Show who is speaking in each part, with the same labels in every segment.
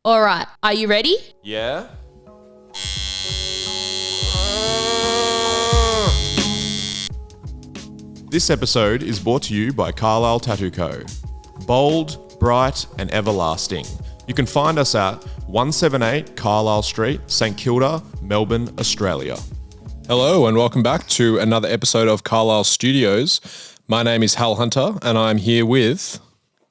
Speaker 1: All right, are you ready?
Speaker 2: Yeah? This episode is brought to you by Carlisle Tattoo Co. Bold, bright and everlasting. You can find us at 178 Carlisle Street, St Kilda, Melbourne, Australia. Hello and welcome back to another episode of Carlisle Studios. My name is Hal Hunter and I'm here with...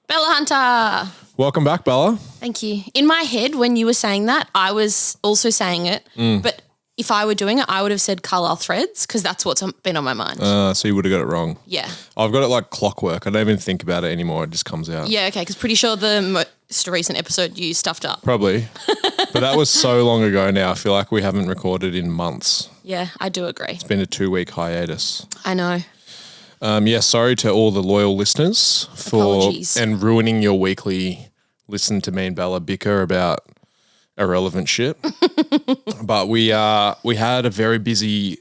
Speaker 1: Bella Hunter.
Speaker 2: Welcome back, Bella.
Speaker 1: Thank you. In my head, when you were saying that, I was also saying it. But if I were doing it, I would have said Carlisle Threads because that's what's been on my mind.
Speaker 2: So you would have got it wrong.
Speaker 1: Yeah.
Speaker 2: I've got it like clockwork. I don't even think about it anymore. It just comes out.
Speaker 1: Yeah, okay, because pretty sure the most recent episode you stuffed up.
Speaker 2: Probably. But that was so long ago now. I feel like we haven't recorded in months.
Speaker 1: Yeah, I do agree.
Speaker 2: It's been a 2-week hiatus.
Speaker 1: I know.
Speaker 2: Sorry to all the loyal listeners
Speaker 1: Apologies.
Speaker 2: and ruining your weekly listen to me and Bella bicker about irrelevant shit. But we had a very busy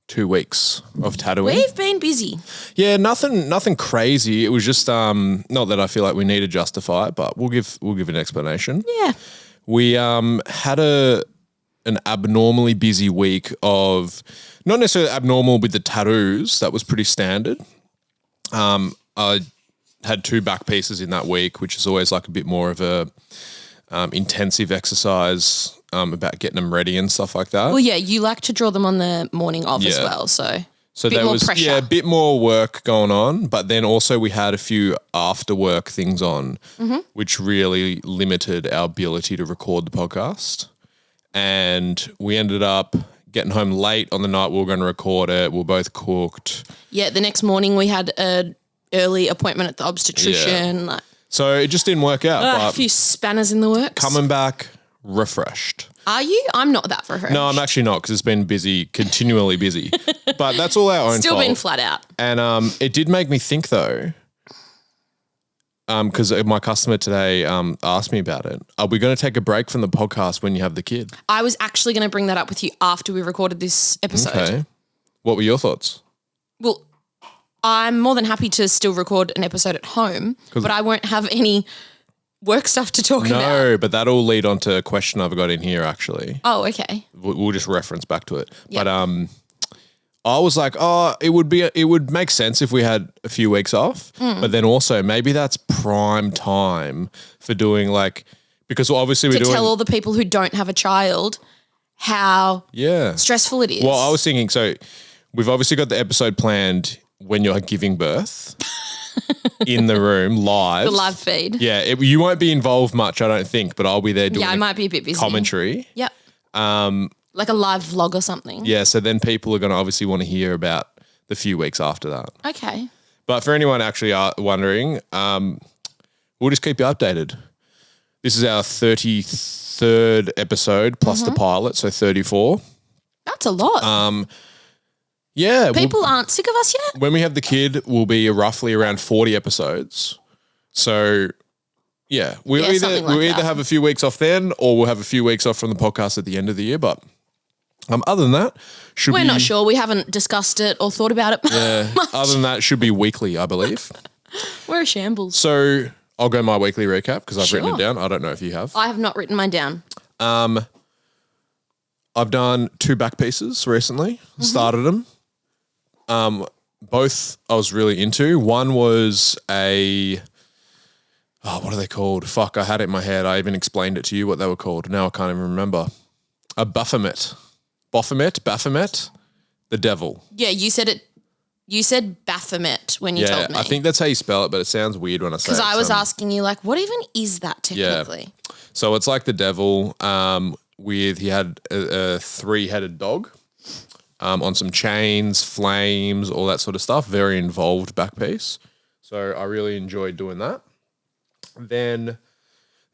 Speaker 2: 2 weeks of tattooing.
Speaker 1: We've been busy.
Speaker 2: Yeah, nothing crazy. It was just not that I feel like we need to justify it, but we'll give an explanation.
Speaker 1: Yeah.
Speaker 2: We had an abnormally busy week of, not necessarily abnormal with the tattoos, that was pretty standard. I had 2 back pieces in that week, which is always like a bit more of a intensive exercise about getting them ready and stuff like that.
Speaker 1: Well, yeah, you like to draw them on the morning of as
Speaker 2: Yeah.
Speaker 1: well, so
Speaker 2: So
Speaker 1: bit
Speaker 2: there
Speaker 1: more
Speaker 2: was
Speaker 1: pressure.
Speaker 2: a bit more work going on, but then also we had a few after work things on, which really limited our ability to record the podcast. And we ended up getting home late on the night we were going to record it. We were both cooked.
Speaker 1: Yeah, the next morning we had an early appointment at the obstetrician. Like,
Speaker 2: So it just didn't work out.
Speaker 1: a
Speaker 2: But
Speaker 1: few spanners in the works.
Speaker 2: coming back refreshed.
Speaker 1: Are you? I'm not that refreshed.
Speaker 2: No, I'm actually not because it's been busy, continually busy. But that's all our own
Speaker 1: Still
Speaker 2: fault.
Speaker 1: been flat out.
Speaker 2: And it did make me think though, because my customer today asked me about it. Are we going to take a break from the podcast when you have the kid?
Speaker 1: I was actually going to bring that up with you after we recorded this episode.
Speaker 2: Okay. What were your thoughts?
Speaker 1: Well, I'm more than happy to still record an episode at home, but I won't have any work stuff to talk about.
Speaker 2: No, but that'll lead on to a question I've got in here actually.
Speaker 1: Oh, okay.
Speaker 2: We'll just reference back to it.
Speaker 1: Yep.
Speaker 2: But I was like, it would make sense if we had a few weeks off, but then also maybe that's prime time for doing like, because obviously we're
Speaker 1: To
Speaker 2: doing
Speaker 1: tell all the people who don't have a child how
Speaker 2: yeah
Speaker 1: stressful it is.
Speaker 2: Well, I was thinking, so we've obviously got the episode planned when you're giving birth in the room live.
Speaker 1: the live feed.
Speaker 2: Yeah, you won't be involved much, I don't think, but I'll be there doing
Speaker 1: Yeah, I might be a bit busy.
Speaker 2: commentary.
Speaker 1: Yep. Like a live vlog or something.
Speaker 2: Yeah, so then people are going to obviously want to hear about the few weeks after that.
Speaker 1: Okay.
Speaker 2: But for anyone actually wondering, we'll just keep you updated. This is our 33rd episode plus the pilot, so 34.
Speaker 1: That's a lot.
Speaker 2: Yeah.
Speaker 1: People aren't sick of us yet?
Speaker 2: When we have the kid, we'll be roughly around 40 episodes. So, yeah, we'll
Speaker 1: Yeah, something like
Speaker 2: either
Speaker 1: that.
Speaker 2: have a few weeks off then or we'll have a few weeks off from the podcast at the end of the year. But other than that,
Speaker 1: We're not sure. We haven't discussed it or thought about it much.
Speaker 2: Other than that, should be weekly, I believe.
Speaker 1: We're a shambles.
Speaker 2: So I'll go my weekly recap because I've written
Speaker 1: Sure.
Speaker 2: it down. I don't know if you have.
Speaker 1: I have not written mine down.
Speaker 2: I've done 2 back pieces recently, started them. Both I was really into. One was what are they called? Fuck, I had it in my head. I even explained it to you what they were called. Now I can't even remember. A Baphomet. Baphomet, the devil.
Speaker 1: Yeah, you said it. You said Baphomet when you told me.
Speaker 2: I think that's how you spell it, but it sounds weird when I say it.
Speaker 1: because I was
Speaker 2: so-
Speaker 1: asking you, like, what even is that technically?
Speaker 2: So it's like the devil he had a 3-headed dog on some chains, flames, all that sort of stuff. Very involved back piece. So I really enjoyed doing that. Then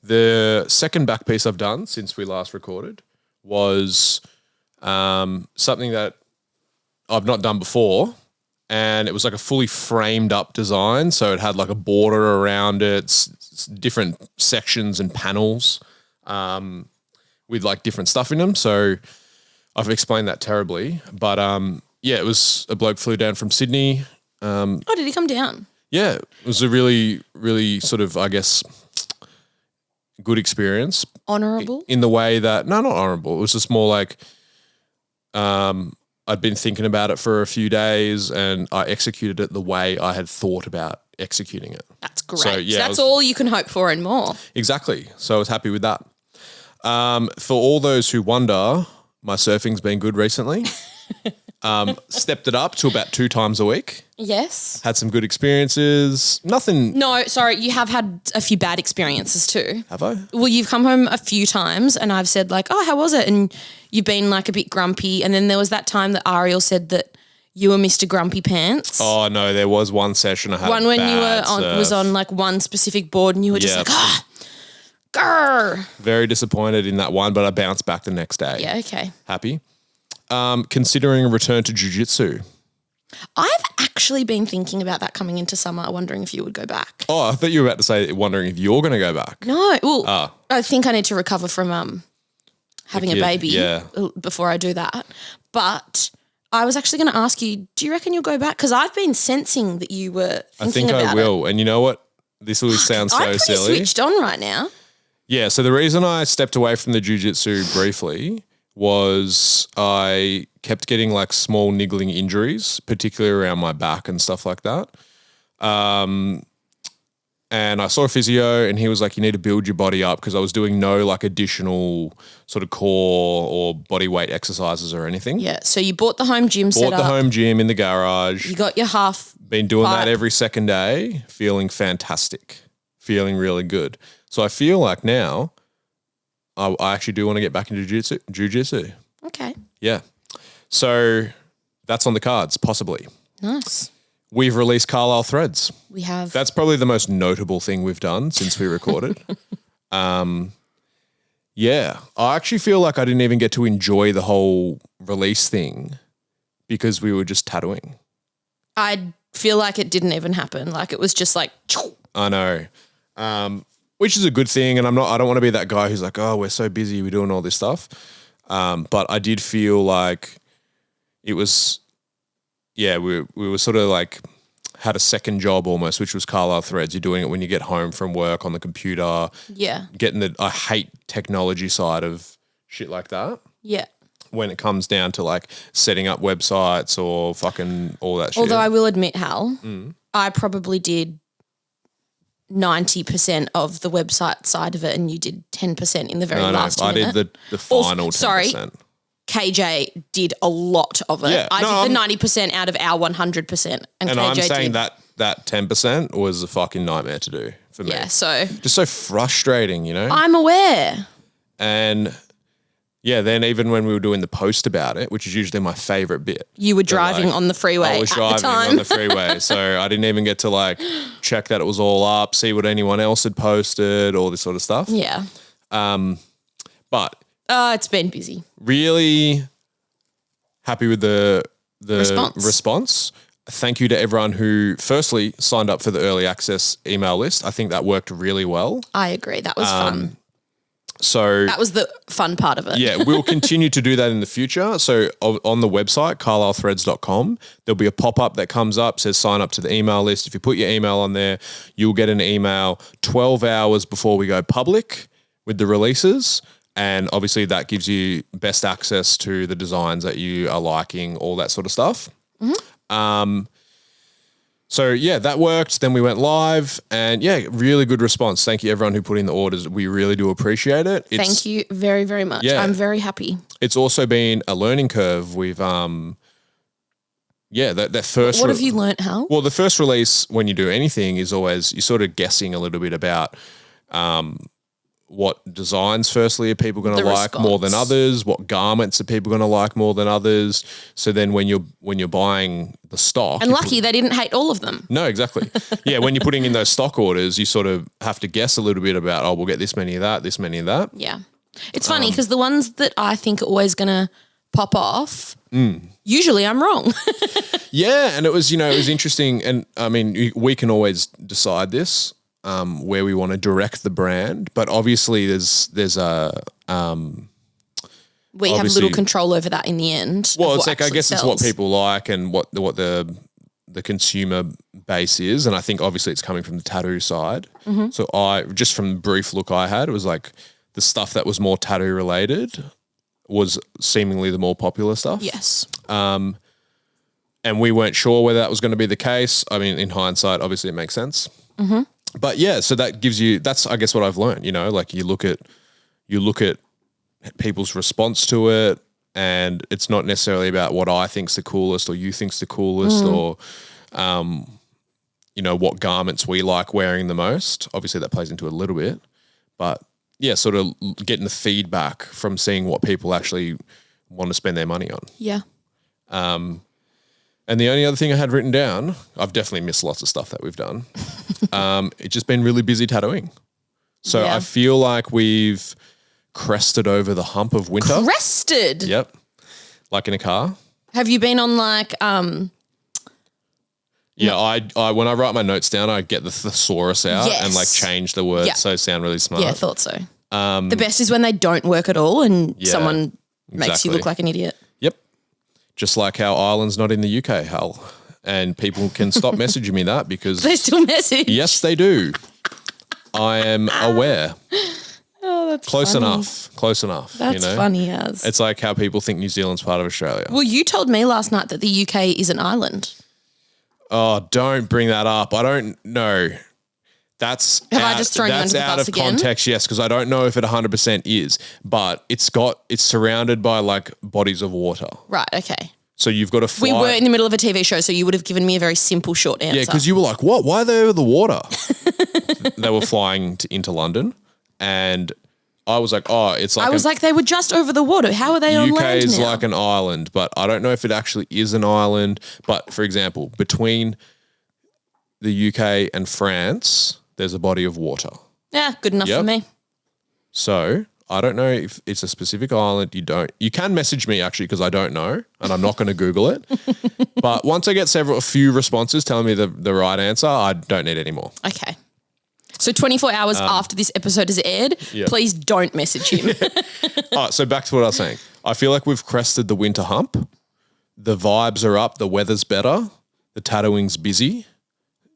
Speaker 2: the second back piece I've done since we last recorded was something that I've not done before. And it was like a fully framed up design. So it had like a border around it, different sections and panels with like different stuff in them. So I've explained that terribly. But yeah, it was a bloke flew down from Sydney.
Speaker 1: Oh, did he come down?
Speaker 2: Yeah, it was a really, really sort of, I guess, good experience.
Speaker 1: Honourable?
Speaker 2: In the way that, no, not honourable. It was just more like I'd been thinking about it for a few days and I executed it the way I had thought about executing it.
Speaker 1: That's great.
Speaker 2: So, yeah,
Speaker 1: that's all you can hope for and more.
Speaker 2: Exactly. So I was happy with that. For all those who wonder, my surfing's been good recently. Stepped it up to about 2 times a week.
Speaker 1: Yes.
Speaker 2: Had some good experiences. Nothing.
Speaker 1: No, sorry, you have had a few bad experiences too.
Speaker 2: Have I?
Speaker 1: Well, you've come home a few times and I've said like, oh, how was it? And you've been like a bit grumpy. And then there was that time that Ariel said that you were Mr. Grumpy Pants.
Speaker 2: Oh, no, there was one session I had.
Speaker 1: One when you were was on like one specific board and you were just like, grr.
Speaker 2: Very disappointed in that one, but I bounced back the next day.
Speaker 1: Yeah, okay.
Speaker 2: Happy. Considering a return to jiu-jitsu.
Speaker 1: I've actually been thinking about that coming into summer, wondering if you would go back.
Speaker 2: Oh, I thought you were about to say wondering if you're going to go back.
Speaker 1: No, well, I think I need to recover from having a baby before I do that. But I was actually going to ask you, do you reckon you'll go back? Because I've been sensing that you were thinking about it.
Speaker 2: I think I will. And you know what? This will sound so
Speaker 1: I'm
Speaker 2: silly.
Speaker 1: pretty switched on right now.
Speaker 2: Yeah, so the reason I stepped away from the jiu-jitsu briefly was I kept getting like small niggling injuries, particularly around my back and stuff like that. And I saw a physio and he was like, you need to build your body up, because I was doing no like additional sort of core or body weight exercises or anything.
Speaker 1: Yeah, so you bought the home gym set up.
Speaker 2: Bought the home gym in the garage.
Speaker 1: You got your half.
Speaker 2: Been doing
Speaker 1: pipe.
Speaker 2: that every second day, feeling fantastic, feeling really good. So I feel like now I actually do want to get back into jiu-jitsu.
Speaker 1: Okay.
Speaker 2: Yeah. So that's on the cards, possibly.
Speaker 1: Nice.
Speaker 2: We've released Carlisle Threads.
Speaker 1: We have.
Speaker 2: That's probably the most notable thing we've done since we recorded. Yeah. I actually feel like I didn't even get to enjoy the whole release thing because we were just tattooing.
Speaker 1: I feel like it didn't even happen. Like it was just like.
Speaker 2: I know. Which is a good thing, and I don't want to be that guy who's like, oh, we're so busy, we're doing all this stuff. But I did feel like it was, we were sort of like had a second job almost, which was Carlisle Threads. You're doing it when you get home from work on the computer.
Speaker 1: Yeah.
Speaker 2: I hate technology side of shit like that.
Speaker 1: Yeah.
Speaker 2: When it comes down to like setting up websites or fucking all that shit.
Speaker 1: Although I will admit, Hal, I probably did 90% of the website side of it and you did 10% in the very last minute.
Speaker 2: I did the final 10%.
Speaker 1: Sorry, KJ did a lot of it.
Speaker 2: Yeah,
Speaker 1: I did the 90% out of our 100%. And KJ
Speaker 2: I'm saying
Speaker 1: did.
Speaker 2: that 10% was a fucking nightmare to do for me.
Speaker 1: Yeah, so.
Speaker 2: Just so frustrating, you know?
Speaker 1: I'm aware.
Speaker 2: And yeah, then even when we were doing the post about it, which is usually my favorite bit.
Speaker 1: You were driving on the freeway
Speaker 2: I was
Speaker 1: at
Speaker 2: driving
Speaker 1: the time.
Speaker 2: on the freeway, so I didn't even get to like check that it was all up, see what anyone else had posted, all this sort of stuff.
Speaker 1: Yeah.
Speaker 2: But
Speaker 1: it's been busy.
Speaker 2: Really happy with the
Speaker 1: response.
Speaker 2: Thank you to everyone who firstly signed up for the early access email list. I think that worked really well.
Speaker 1: I agree. That was fun.
Speaker 2: So
Speaker 1: that was the fun part of it.
Speaker 2: Yeah, we'll continue to do that in the future. So on the website, carlislethreads.com, there'll be a pop-up that comes up, says sign up to the email list. If you put your email on there, you'll get an email 12 hours before we go public with the releases. And obviously that gives you best access to the designs that you are liking, all that sort of stuff. Mm-hmm. So yeah, that worked. Then we went live and really good response. Thank you everyone who put in the orders. We really do appreciate it.
Speaker 1: Thank you very, very much. Yeah, I'm very happy.
Speaker 2: It's also been a learning curve. We've that first.
Speaker 1: What have you learnt, Hal?
Speaker 2: Well, the first release when you do anything is always you're sort of guessing a little bit about what designs firstly are people going to like more than others, what garments are people going to like more than others. So then when you're buying the stock,
Speaker 1: and lucky they didn't hate all of them.
Speaker 2: No, exactly. Yeah, when you're putting in those stock orders, you sort of have to guess a little bit about, we'll get this many of that, this many of that.
Speaker 1: Yeah. It's funny because the ones that I think are always going to pop off, usually I'm wrong.
Speaker 2: Yeah, and it was interesting, and I mean we can always decide this. Where we want to direct the brand, but obviously there's a
Speaker 1: we have little control over that in the end.
Speaker 2: Well, it's like I guess it's what people like and what the the consumer base is, and I think obviously it's coming from the tattoo side. So I just from the brief look I had, it was like the stuff that was more tattoo related was seemingly the more popular stuff.
Speaker 1: Yes.
Speaker 2: And we weren't sure whether that was going to be the case. I mean, in hindsight, obviously it makes sense. But yeah, so that gives you, that's I guess what I've learned, you know, like you look at people's response to it, and it's not necessarily about what I think's the coolest or you think's the coolest or, you know, what garments we like wearing the most. Obviously that plays into it a little bit, but yeah, sort of getting the feedback from seeing what people actually want to spend their money on.
Speaker 1: Yeah.
Speaker 2: And the only other thing I had written down, I've definitely missed lots of stuff that we've done. It's just been really busy tattooing. So I feel like we've crested over the hump of winter.
Speaker 1: Crested?
Speaker 2: Yep. Like in a car.
Speaker 1: Have you been on like
Speaker 2: Yeah, I when I write my notes down, I get the thesaurus out and like change the words so sound really smart.
Speaker 1: Yeah, I thought so. The best is when they don't work at all and someone makes you look like an idiot.
Speaker 2: Yep. Just like how Ireland's not in the UK, Hal. And people can stop messaging me that because
Speaker 1: they still message.
Speaker 2: Yes, they do. I am aware.
Speaker 1: Oh, that's
Speaker 2: Close
Speaker 1: funny.
Speaker 2: enough. Close enough.
Speaker 1: That's
Speaker 2: you know?
Speaker 1: funny as.
Speaker 2: It's like how people think New Zealand's part of Australia.
Speaker 1: Well, you told me last night that the UK is an island.
Speaker 2: Oh, don't bring that up. I don't know. That's
Speaker 1: I just thrown you under the
Speaker 2: out
Speaker 1: bus
Speaker 2: of
Speaker 1: again?
Speaker 2: context, yes, because I don't know if it 100% is, but it's surrounded by like bodies of water.
Speaker 1: Right, okay.
Speaker 2: So you've got to fly.
Speaker 1: We were in the middle of a TV show, so you would have given me a very simple, short answer.
Speaker 2: Yeah, because you were like, what? Why are they over the water? They were flying into London, and I was like, oh, it's like
Speaker 1: I was like, they were just over the water. How are they on
Speaker 2: UK
Speaker 1: land
Speaker 2: is
Speaker 1: now?
Speaker 2: like an island, but I don't know if it actually is an island. But for example, between the UK and France, there's a body of water.
Speaker 1: Yeah, good enough for me.
Speaker 2: So I don't know if it's a specific island. You can message me actually because I don't know and I'm not going to Google it. But once I get a few responses telling me the right answer, I don't need any more.
Speaker 1: Okay. So 24 hours after this episode is aired, please don't message him.
Speaker 2: All right, so back to what I was saying. I feel like we've crested the winter hump. The vibes are up. The weather's better. The tattooing's busy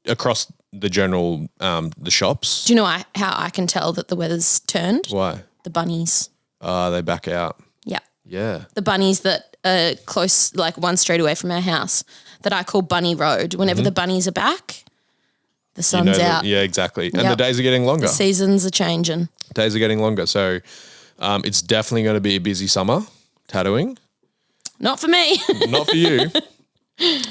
Speaker 2: across the general, the shops.
Speaker 1: Do you know how I can tell that the weather's turned?
Speaker 2: Why?
Speaker 1: The bunnies.
Speaker 2: They back out.
Speaker 1: Yeah.
Speaker 2: Yeah.
Speaker 1: The bunnies that are close, like one street away from our house, that I call Bunny Road. Whenever the bunnies are back, the sun's out.
Speaker 2: Yeah, exactly. And the days are getting longer.
Speaker 1: The seasons are changing.
Speaker 2: Days are getting longer. So it's definitely going to be a busy summer tattooing.
Speaker 1: Not for me.
Speaker 2: Not for you.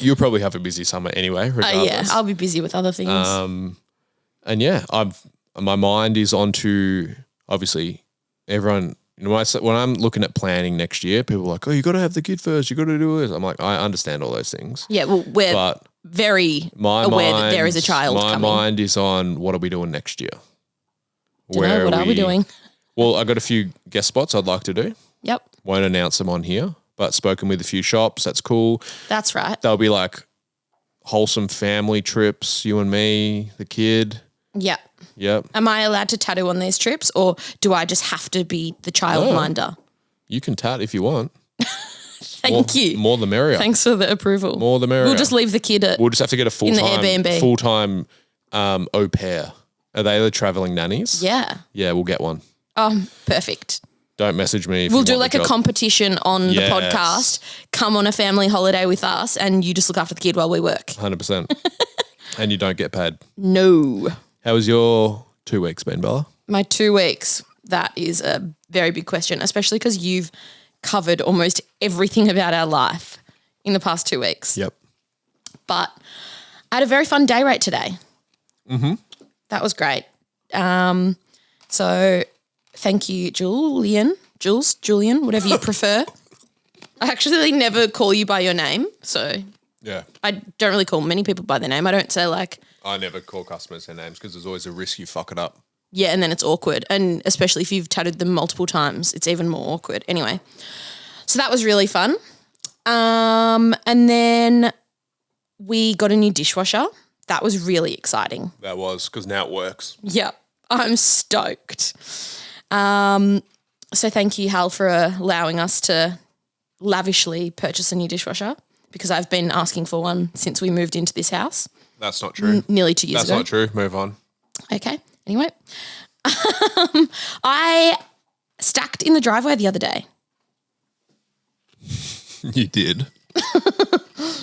Speaker 2: You'll probably have a busy summer anyway, regardless.
Speaker 1: Yeah, I'll be busy with other things.
Speaker 2: And yeah, my mind is onto obviously everyone. You know, when I'm looking at planning next year, people are like, "Oh, you got to have the kid first. You got to do this." I'm like, I understand all those things.
Speaker 1: Yeah, well, we're very aware that there is a child coming.
Speaker 2: My mind is on what are we doing next year?
Speaker 1: What are we doing?
Speaker 2: Well, I got a few guest spots I'd like to do.
Speaker 1: Yep.
Speaker 2: Won't announce them on here, but spoken with a few shops. That's cool.
Speaker 1: That's right.
Speaker 2: They'll be like wholesome family trips, you and me, the kid.
Speaker 1: Yep.
Speaker 2: Yep.
Speaker 1: Am I allowed to tattoo on these trips or do I just have to be the childminder?
Speaker 2: You can tat if you want.
Speaker 1: Thank you.
Speaker 2: More the merrier.
Speaker 1: Thanks for the approval.
Speaker 2: More the merrier.
Speaker 1: We'll just leave the kid
Speaker 2: We'll just have to get a full-time
Speaker 1: Airbnb.
Speaker 2: Au pair. Are they the traveling nannies?
Speaker 1: Yeah.
Speaker 2: Yeah, we'll get one.
Speaker 1: Perfect.
Speaker 2: Don't message me if
Speaker 1: we'll
Speaker 2: you
Speaker 1: do
Speaker 2: want
Speaker 1: like
Speaker 2: the
Speaker 1: a
Speaker 2: job.
Speaker 1: competition on the podcast. Come on a family holiday with us and you just look after the kid while we work.
Speaker 2: 100%. And you don't get paid.
Speaker 1: No.
Speaker 2: How was your 2 weeks been, Bella?
Speaker 1: My 2 weeks, that is a very big question, especially because you've covered almost everything about our life in the past 2 weeks.
Speaker 2: Yep.
Speaker 1: But I had a very fun day rate today.
Speaker 2: Mm-hmm.
Speaker 1: That was great. So thank you, Julian, whatever you prefer. I actually never call you by your name, so
Speaker 2: yeah,
Speaker 1: I don't really call many people by their name. I don't say like...
Speaker 2: I never call customers their names because there's always a risk you fuck it up.
Speaker 1: Yeah, and then it's awkward. And especially if you've tattooed them multiple times, it's even more awkward. Anyway, so that was really fun. And then we got a new dishwasher. That was really exciting.
Speaker 2: That was, because now it works.
Speaker 1: Yep, I'm stoked. So thank you, Hal, for allowing us to lavishly purchase a new dishwasher. because I've been asking for one since we moved into this house.
Speaker 2: That's not true.
Speaker 1: Nearly 2 years ago.
Speaker 2: That's not true. Move on.
Speaker 1: Okay. Anyway, I stacked in the driveway the other day.
Speaker 2: You did.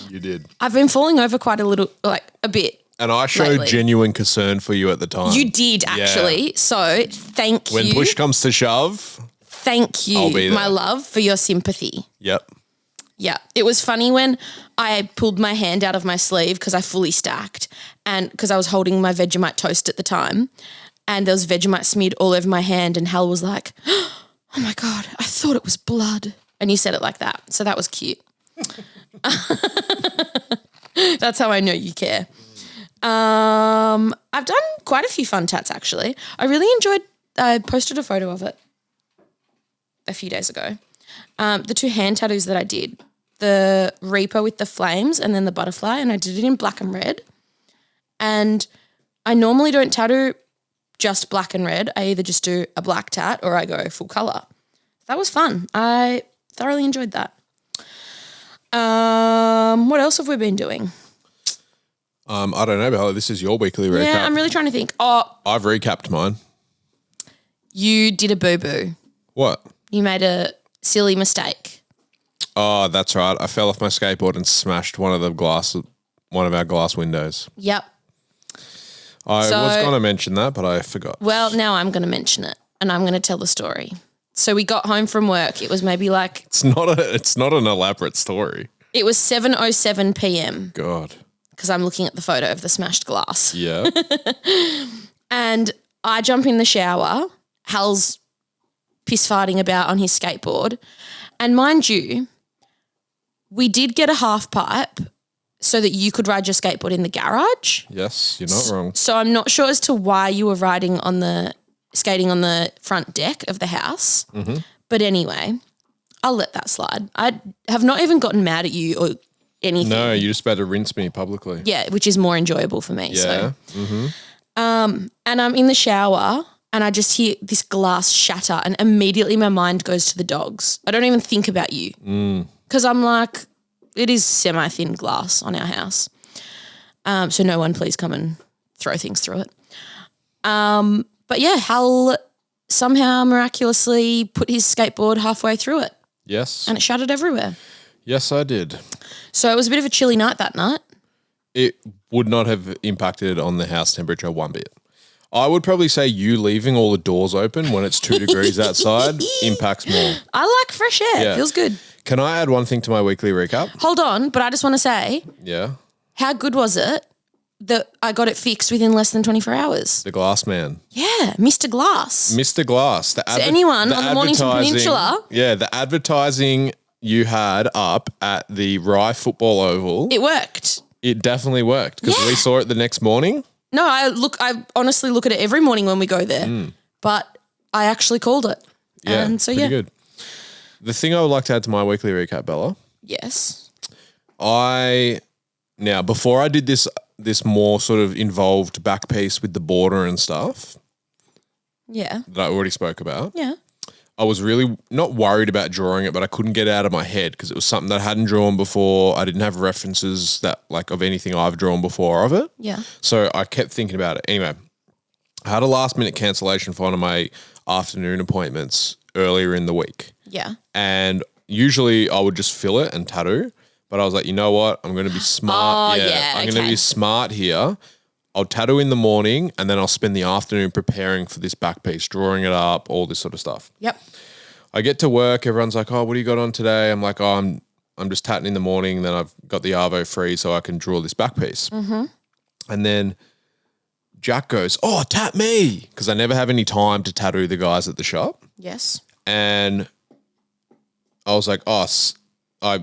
Speaker 2: You did.
Speaker 1: I've been falling over quite a bit.
Speaker 2: And I showed
Speaker 1: lately.
Speaker 2: Genuine concern for you at the time.
Speaker 1: You did actually. Yeah. So thank you.
Speaker 2: When push comes to shove.
Speaker 1: Thank you,
Speaker 2: I'll be there.
Speaker 1: my love, for your sympathy.
Speaker 2: Yep.
Speaker 1: Yeah. It was funny when I pulled my hand out of my sleeve because I fully stacked and because I was holding my Vegemite toast at the time and there was Vegemite smeared all over my hand and Hal was like, oh my God, I thought it was blood. And you said it like that. So that was cute. That's how I know you care. I've done quite a few fun tats actually. I posted a photo of it a few days ago. The 2 hand tattoos that I did, the Reaper with the flames and then the butterfly, and I did it in black and red. And I normally don't tattoo just black and red. I either just do a black tat or I go full colour. That was fun. I thoroughly enjoyed that. What else have we been doing?
Speaker 2: I don't know, Bella. This is your weekly recap.
Speaker 1: Yeah, I'm really trying to think. Oh,
Speaker 2: I've recapped mine.
Speaker 1: You did a boo-boo.
Speaker 2: What?
Speaker 1: You made a silly mistake.
Speaker 2: Oh, that's right. I fell off my skateboard and smashed one of our glass windows.
Speaker 1: Yep.
Speaker 2: I was going to mention that, but I forgot.
Speaker 1: Well, now I'm going to mention it and I'm going to tell the story. So we got home from work. It was maybe like...
Speaker 2: It's not an elaborate story.
Speaker 1: It was 7:07 p.m.
Speaker 2: God.
Speaker 1: Because I'm looking at the photo of the smashed glass.
Speaker 2: Yeah.
Speaker 1: And I jump in the shower. Hal's piss farting about on his skateboard. And mind you, we did get a half pipe so that you could ride your skateboard in the garage.
Speaker 2: Yes, you're not wrong.
Speaker 1: So I'm not sure as to why you were skating on the front deck of the house. Mm-hmm. But anyway, I'll let that slide. I have not even gotten mad at you or anything.
Speaker 2: No, you just better rinse me publicly.
Speaker 1: Yeah, which is more enjoyable for me.
Speaker 2: Yeah.
Speaker 1: So. Mm-hmm. And I'm in the shower and I just hear this glass shatter and immediately my mind goes to the dogs. I don't even think about you because I'm like, it is semi-thin glass on our house. So no one please come and throw things through it. But yeah, Hal somehow miraculously put his skateboard halfway through it.
Speaker 2: Yes.
Speaker 1: And it shattered everywhere.
Speaker 2: Yes, I did.
Speaker 1: So it was a bit of a chilly night that night.
Speaker 2: It would not have impacted on the house temperature one bit. I would probably say you leaving all the doors open when it's 2 degrees outside impacts more.
Speaker 1: I like fresh air. Yeah. It feels good.
Speaker 2: Can I add one thing to my weekly recap?
Speaker 1: Hold on, but I just want to say.
Speaker 2: Yeah.
Speaker 1: How good was it that I got it fixed within less than 24 hours?
Speaker 2: The Glass Man.
Speaker 1: Yeah, Mr. Glass.
Speaker 2: Mr. Glass.
Speaker 1: So anyone on the Mornington Peninsula.
Speaker 2: Yeah, the advertising you had up at the Rye Football Oval.
Speaker 1: It worked.
Speaker 2: It definitely worked because we saw it the next morning.
Speaker 1: No, I honestly look at it every morning when we go there, but I actually called it.
Speaker 2: Yeah,
Speaker 1: and so
Speaker 2: pretty good. The thing I would like to add to my weekly recap, Bella.
Speaker 1: Yes.
Speaker 2: Now, before I did this more sort of involved back piece with the border and stuff.
Speaker 1: Yeah.
Speaker 2: That I already spoke about.
Speaker 1: Yeah.
Speaker 2: I was really not worried about drawing it, but I couldn't get it out of my head because it was something that I hadn't drawn before. I didn't have references of anything I've drawn before of it.
Speaker 1: Yeah.
Speaker 2: So I kept thinking about it. Anyway, I had a last minute cancellation for one of my afternoon appointments earlier in the week.
Speaker 1: Yeah.
Speaker 2: And usually I would just fill it and tattoo, but I was like, you know what? I'm going to be smart. I'm going to be smart here. I'll tattoo in the morning and then I'll spend the afternoon preparing for this back piece, drawing it up, all this sort of stuff.
Speaker 1: Yep.
Speaker 2: I get to work. Everyone's like, oh, what do you got on today? I'm like, oh, I'm just tatting in the morning. Then I've got the Arvo free so I can draw this back piece. Mm-hmm. And then Jack goes, oh, tat me. Because I never have any time to tattoo the guys at the shop.
Speaker 1: Yes.
Speaker 2: And I was like, oh, I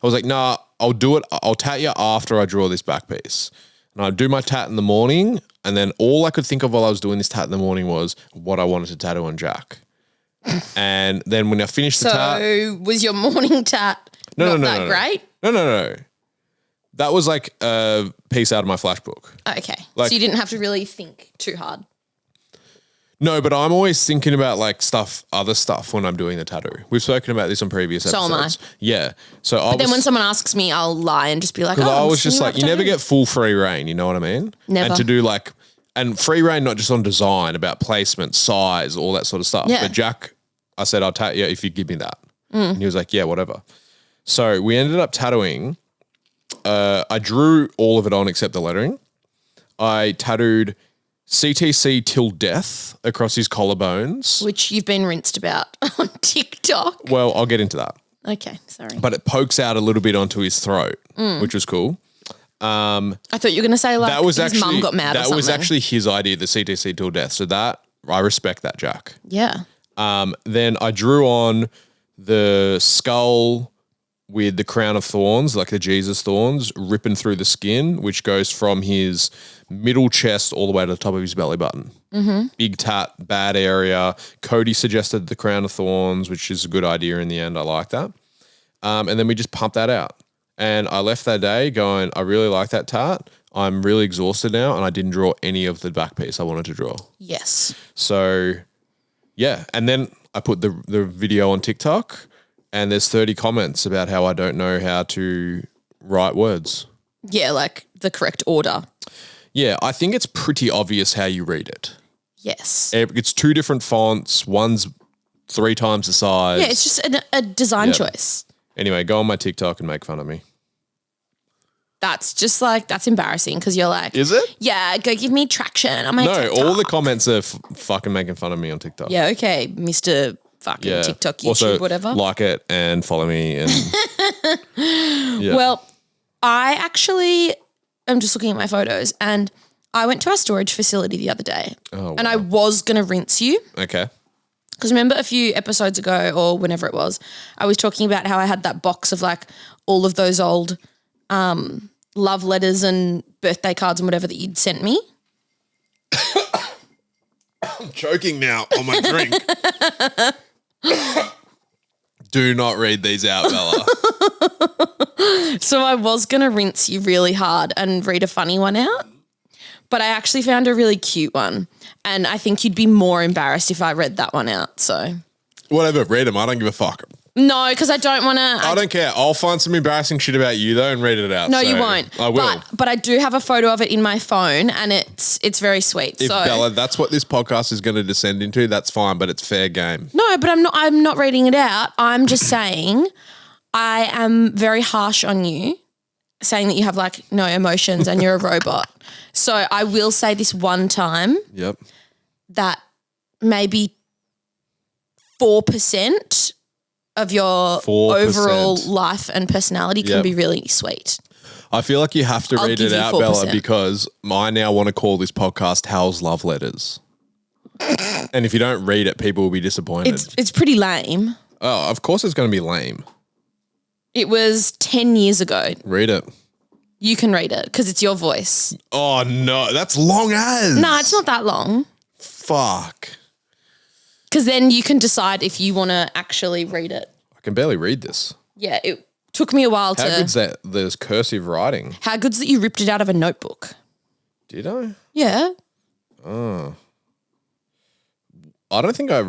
Speaker 2: was like, nah, I'll do it. I'll tat you after I draw this back piece. And I'd do my tat in the morning, and then all I could think of while I was doing this tat in the morning was what I wanted to tattoo on Jack. And then when I finished the tat...
Speaker 1: So was your morning tat not that great?
Speaker 2: No. That was like a piece out of my flashbook.
Speaker 1: Okay. So you didn't have to really think too hard.
Speaker 2: No, but I'm always thinking about like other stuff when I'm doing the tattoo. We've spoken about this on previous episodes.
Speaker 1: So am I.
Speaker 2: Yeah. So
Speaker 1: But then when someone asks me, I'll lie and just be like,
Speaker 2: because I
Speaker 1: I'm
Speaker 2: was just
Speaker 1: thinking
Speaker 2: like,
Speaker 1: about
Speaker 2: you never
Speaker 1: tattoo.
Speaker 2: get full free reign. You know what I mean?
Speaker 1: Never.
Speaker 2: And to do like, and free reign not just on design, about placement, size, all that sort of stuff.
Speaker 1: Yeah.
Speaker 2: But Jack, I said, I'll tattoo you if you give me that. And he was like, yeah, whatever. So we ended up tattooing. I drew all of it on except the lettering. I tattooed CTC till death across his collarbones.
Speaker 1: Which you've been rinsed about on TikTok.
Speaker 2: Well, I'll get into that.
Speaker 1: Okay, sorry.
Speaker 2: But it pokes out a little bit onto his throat, which was cool.
Speaker 1: I thought you were going to say like
Speaker 2: That was
Speaker 1: his mum got mad or something.
Speaker 2: That was actually his idea, the CTC till death. So that, I respect that, Jack.
Speaker 1: Yeah.
Speaker 2: Then I drew on the skull with the crown of thorns, like the Jesus thorns, ripping through the skin, which goes from his middle chest all the way to the top of his belly button. Mm-hmm. Big tat, bad area. Cody suggested the crown of thorns, which is a good idea in the end. I like that. And then we just pumped that out. And I left that day going, I really like that tat. I'm really exhausted now, and I didn't draw any of the back piece I wanted to draw.
Speaker 1: Yes.
Speaker 2: So, yeah. And then I put the video on TikTok, and there's 30 comments about how I don't know how to write words.
Speaker 1: Yeah, like the correct order.
Speaker 2: Yeah, I think it's pretty obvious how you read it.
Speaker 1: Yes.
Speaker 2: It's 2 different fonts. One's 3 times the size.
Speaker 1: Yeah, it's just a design choice.
Speaker 2: Anyway, go on my TikTok and make fun of me.
Speaker 1: That's just like, that's embarrassing because you're like.
Speaker 2: Is it?
Speaker 1: Yeah, go give me traction on my TikTok.
Speaker 2: All the comments are fucking making fun of me on TikTok.
Speaker 1: Yeah, okay, Mr. fucking TikTok, YouTube,
Speaker 2: also,
Speaker 1: whatever.
Speaker 2: Like it and follow me. And yeah.
Speaker 1: Well, I actually am just looking at my photos and I went to our storage facility the other day and I was going to rinse you.
Speaker 2: Okay.
Speaker 1: Because remember a few episodes ago or whenever it was, I was talking about how I had that box of like all of those old love letters and birthday cards and whatever that you'd sent me.
Speaker 2: I'm choking now on my drink. Do not read these out, Bella.
Speaker 1: So I was going to rinse you really hard and read a funny one out, but I actually found a really cute one and I think you'd be more embarrassed if I read that one out, so.
Speaker 2: Whatever, read them. I don't give a fuck.
Speaker 1: No, because I don't want to.
Speaker 2: I don't care. I'll find some embarrassing shit about you though and read it out.
Speaker 1: No, you won't.
Speaker 2: I will.
Speaker 1: But I do have a photo of it in my phone and it's very sweet.
Speaker 2: If Bella, that's what this podcast is going to descend into, that's fine, but it's fair game.
Speaker 1: No, but I'm not reading it out. I'm just saying I am very harsh on you, saying that you have like no emotions and you're a robot. So I will say this one time.
Speaker 2: Yep.
Speaker 1: That maybe 4% of your
Speaker 2: 4%.
Speaker 1: overall life and personality can be really sweet.
Speaker 2: I feel like you have to read it out,
Speaker 1: 4%.
Speaker 2: Bella, because I now want to call this podcast Hal's Love Letters. And if you don't read it, people will be disappointed.
Speaker 1: It's pretty lame.
Speaker 2: Oh, of course it's going to be lame.
Speaker 1: It was 10 years ago.
Speaker 2: Read it.
Speaker 1: You can read it because it's your voice.
Speaker 2: Oh, no. That's long as.
Speaker 1: No, it's not that long.
Speaker 2: Fuck.
Speaker 1: Because then you can decide if you want to actually read it.
Speaker 2: I can barely read this.
Speaker 1: Yeah, it took me a while
Speaker 2: How good's that? There's cursive writing.
Speaker 1: How good's that you ripped it out of a notebook?
Speaker 2: Did I?
Speaker 1: Yeah.
Speaker 2: Oh. I don't think I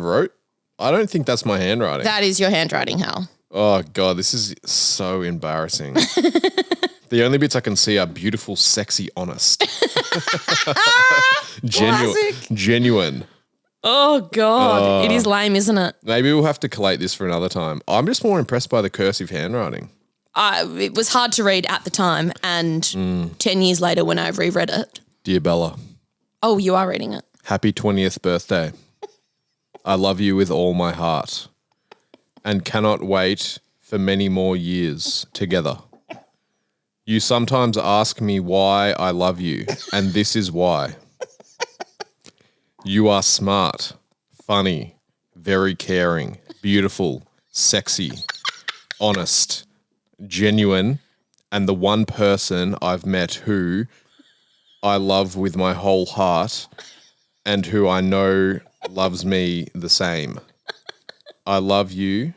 Speaker 2: don't think that's my handwriting.
Speaker 1: That is your handwriting, Hal.
Speaker 2: Oh, God, this is so embarrassing. The only bits I can see are beautiful, sexy, honest. Genuine.
Speaker 1: Oh, God. It is lame, isn't it?
Speaker 2: Maybe we'll have to collate this for another time. I'm just more impressed by the cursive handwriting.
Speaker 1: It was hard to read at the time and 10 years later when I reread it.
Speaker 2: Dear Bella.
Speaker 1: Oh, you are reading it.
Speaker 2: Happy 20th birthday. I love you with all my heart and cannot wait for many more years together. You sometimes ask me why I love you, and this is why. You are smart, funny, very caring, beautiful, sexy, honest, genuine, and the one person I've met who I love with my whole heart and who I know loves me the same. I love you.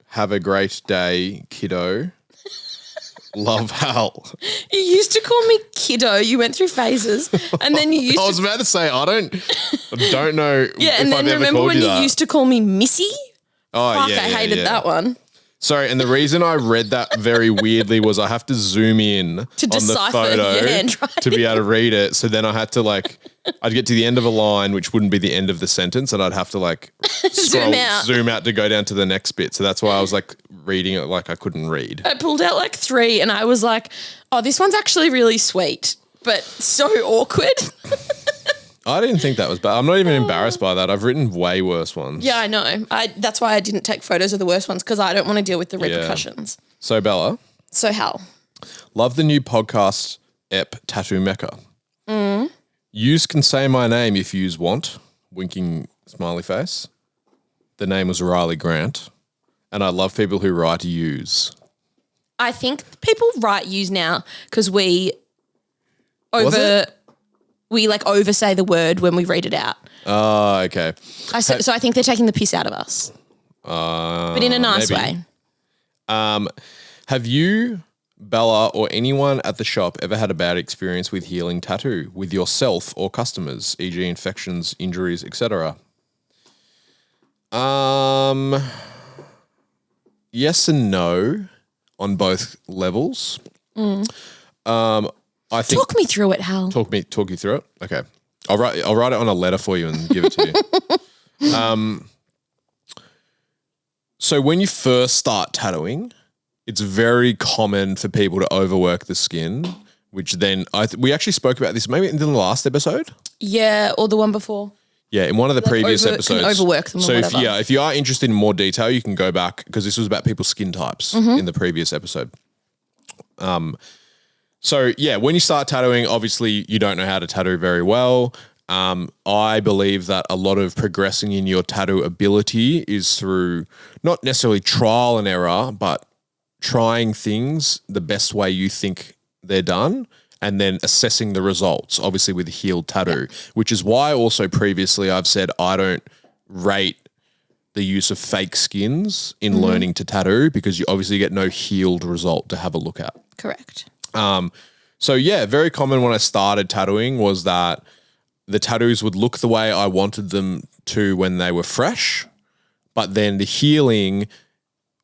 Speaker 2: Have a great day, kiddo. Love Hal.
Speaker 1: You used to call me kiddo. You went through phases, and then you used.
Speaker 2: I was about to say I don't know.
Speaker 1: Yeah, and then remember when you used to call me Missy?
Speaker 2: Oh,
Speaker 1: Fuck, I hated that one.
Speaker 2: Sorry, and the reason I read that very weirdly was I have to zoom in
Speaker 1: to
Speaker 2: on the photo to be able to read it. So then I had to I'd get to the end of a line, which wouldn't be the end of the sentence, and I'd have to zoom out to go down to the next bit. So that's why I was reading it like I couldn't read.
Speaker 1: I pulled out 3 and I was like, oh, this one's actually really sweet, but so awkward.
Speaker 2: I didn't think that was bad. I'm not even embarrassed by that. I've written way worse ones.
Speaker 1: Yeah, I know. That's why I didn't take photos of the worst ones because I don't want to deal with the repercussions.
Speaker 2: So, Bella.
Speaker 1: So, Hal.
Speaker 2: Love the new podcast, Ep Tattoo Mecca. Yous can say my name if yous want. Winking smiley face. The name was Riley Grant. And I love people who write yous. I
Speaker 1: think people write yous now because we oversay the word when we read it out.
Speaker 2: Oh, okay.
Speaker 1: So I think they're taking the piss out of us. But in a nice way.
Speaker 2: Have you, Bella, or anyone at the shop ever had a bad experience with healing tattoo with yourself or customers, e.g. infections, injuries, etc.? Yes and no on both levels. I think
Speaker 1: talk me through it, Hal.
Speaker 2: Talk you through it. Okay, I'll write it on a letter for you and give it to you. So when you first start tattooing, it's very common for people to overwork the skin, which then we actually spoke about this maybe in the last episode.
Speaker 1: Yeah, or the one before.
Speaker 2: Yeah, in one of the previous episodes.
Speaker 1: Can overwork them.
Speaker 2: So
Speaker 1: or whatever.
Speaker 2: if you are interested in more detail, you can go back because this was about people's skin types in the previous episode. So yeah, when you start tattooing, obviously you don't know how to tattoo very well. I believe that a lot of progressing in your tattoo ability is through not necessarily trial and error, but trying things the best way you think they're done and then assessing the results, obviously with a healed tattoo, which is why also previously I've said I don't rate the use of fake skins in learning to tattoo because you obviously get no healed result to have a look at.
Speaker 1: Correct.
Speaker 2: So yeah, very common when I started tattooing was that the tattoos would look the way I wanted them to when they were fresh, but then the healing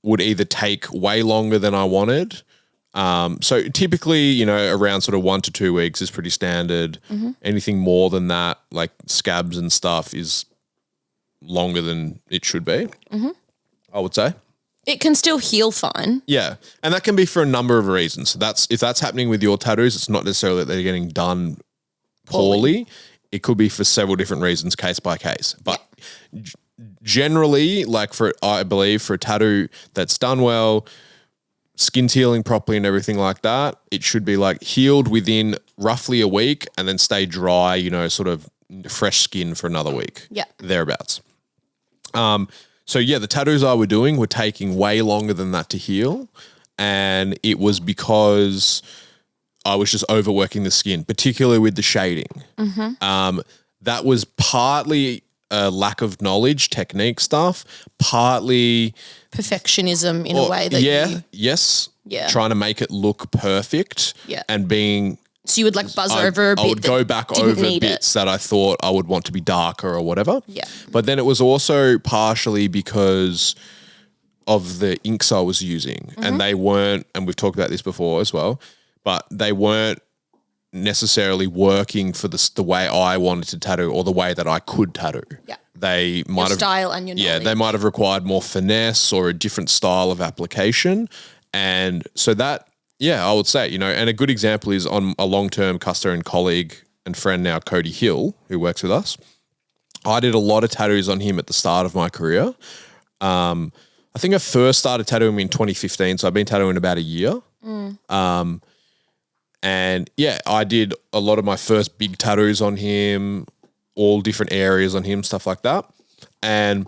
Speaker 2: would either take way longer than I wanted. So typically, around sort of 1 to 2 weeks is pretty standard. Anything more than that, like scabs and stuff, is longer than it should be, I would say.
Speaker 1: It can still heal fine.
Speaker 2: Yeah, and that can be for a number of reasons. So if that's happening with your tattoos, it's not necessarily that they're getting done poorly. It could be for several different reasons, case by case. But generally, I believe for a tattoo that's done well, skin's healing properly and everything like that, it should be healed within roughly a week and then stay dry, sort of fresh skin for another week.
Speaker 1: Yeah.
Speaker 2: Thereabouts. So yeah, the tattoos I were doing were taking way longer than that to heal. And it was because I was just overworking the skin, particularly with the shading. That was partly a lack of knowledge, technique stuff, partly
Speaker 1: perfectionism in a way that
Speaker 2: trying to make it look perfect and being...
Speaker 1: So you would buzz over a bit.
Speaker 2: I would go back over bits that I thought I would want to be darker or whatever.
Speaker 1: Yeah.
Speaker 2: But then it was also partially because of the inks I was using and they weren't, and we've talked about this before as well, but they weren't necessarily working for the way I wanted to tattoo or the way that I could tattoo.
Speaker 1: Yeah.
Speaker 2: They might have
Speaker 1: style and your knowledge.
Speaker 2: Yeah, they might have required more finesse or a different style of application. And so that, I would say, and a good example is on a long-term customer and colleague and friend now, Cody Hill, who works with us. I did a lot of tattoos on him at the start of my career. I think I first started tattooing in 2015, so I've been tattooing about a year. And I did a lot of my first big tattoos on him, all different areas on him, stuff like that. And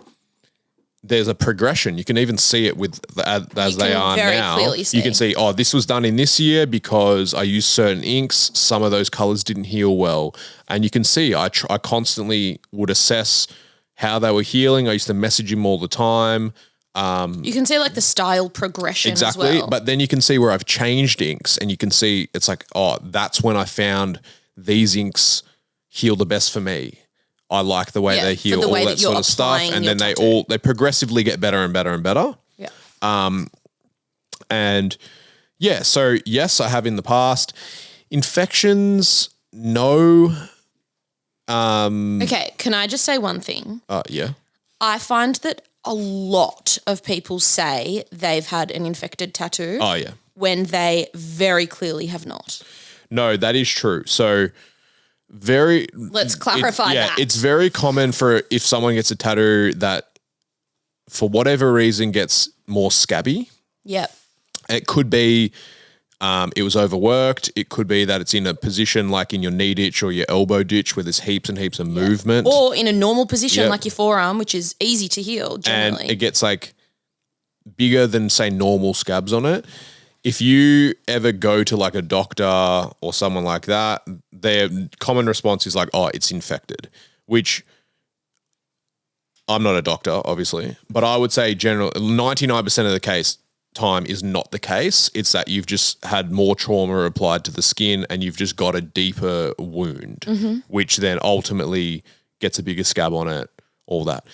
Speaker 2: there's a progression. You can even see it with as they are now. You can see, this was done in this year because I used certain inks. Some of those colors didn't heal well. And you can see I constantly would assess how they were healing. I used to message him all the time.
Speaker 1: You can see like the style progression
Speaker 2: exactly,
Speaker 1: as well.
Speaker 2: but then you can see where I've changed inks, and you can see it's like, oh, that's when I found these inks heal the best for me. I like the way they heal,
Speaker 1: the
Speaker 2: all
Speaker 1: way
Speaker 2: that sort of stuff, and then they progressively get better and better and better.
Speaker 1: Yeah.
Speaker 2: And yeah, so yes, I have in the past. Infections, no.
Speaker 1: Okay, can I just say one thing?
Speaker 2: Yeah.
Speaker 1: I find that a lot of people say they've had an infected tattoo.
Speaker 2: Oh, yeah.
Speaker 1: When they very clearly have not.
Speaker 2: No, that is true. So let's
Speaker 1: clarify that.
Speaker 2: It's very common for if someone gets a tattoo that for whatever reason gets more scabby.
Speaker 1: Yep.
Speaker 2: It could be it was overworked. It could be that it's in a position like in your knee ditch or your elbow ditch where there's heaps and heaps of movement.
Speaker 1: Or in a normal position like your forearm, which is easy to heal generally.
Speaker 2: And it gets like bigger than, say, normal scabs on it. If you ever go to like a doctor or someone like that, their common response is like, oh, it's infected, which I'm not a doctor, obviously, but I would say 99% of the time is not the case. It's that you've just had more trauma applied to the skin and you've just got a deeper wound, which then ultimately gets a bigger scab on it, all that.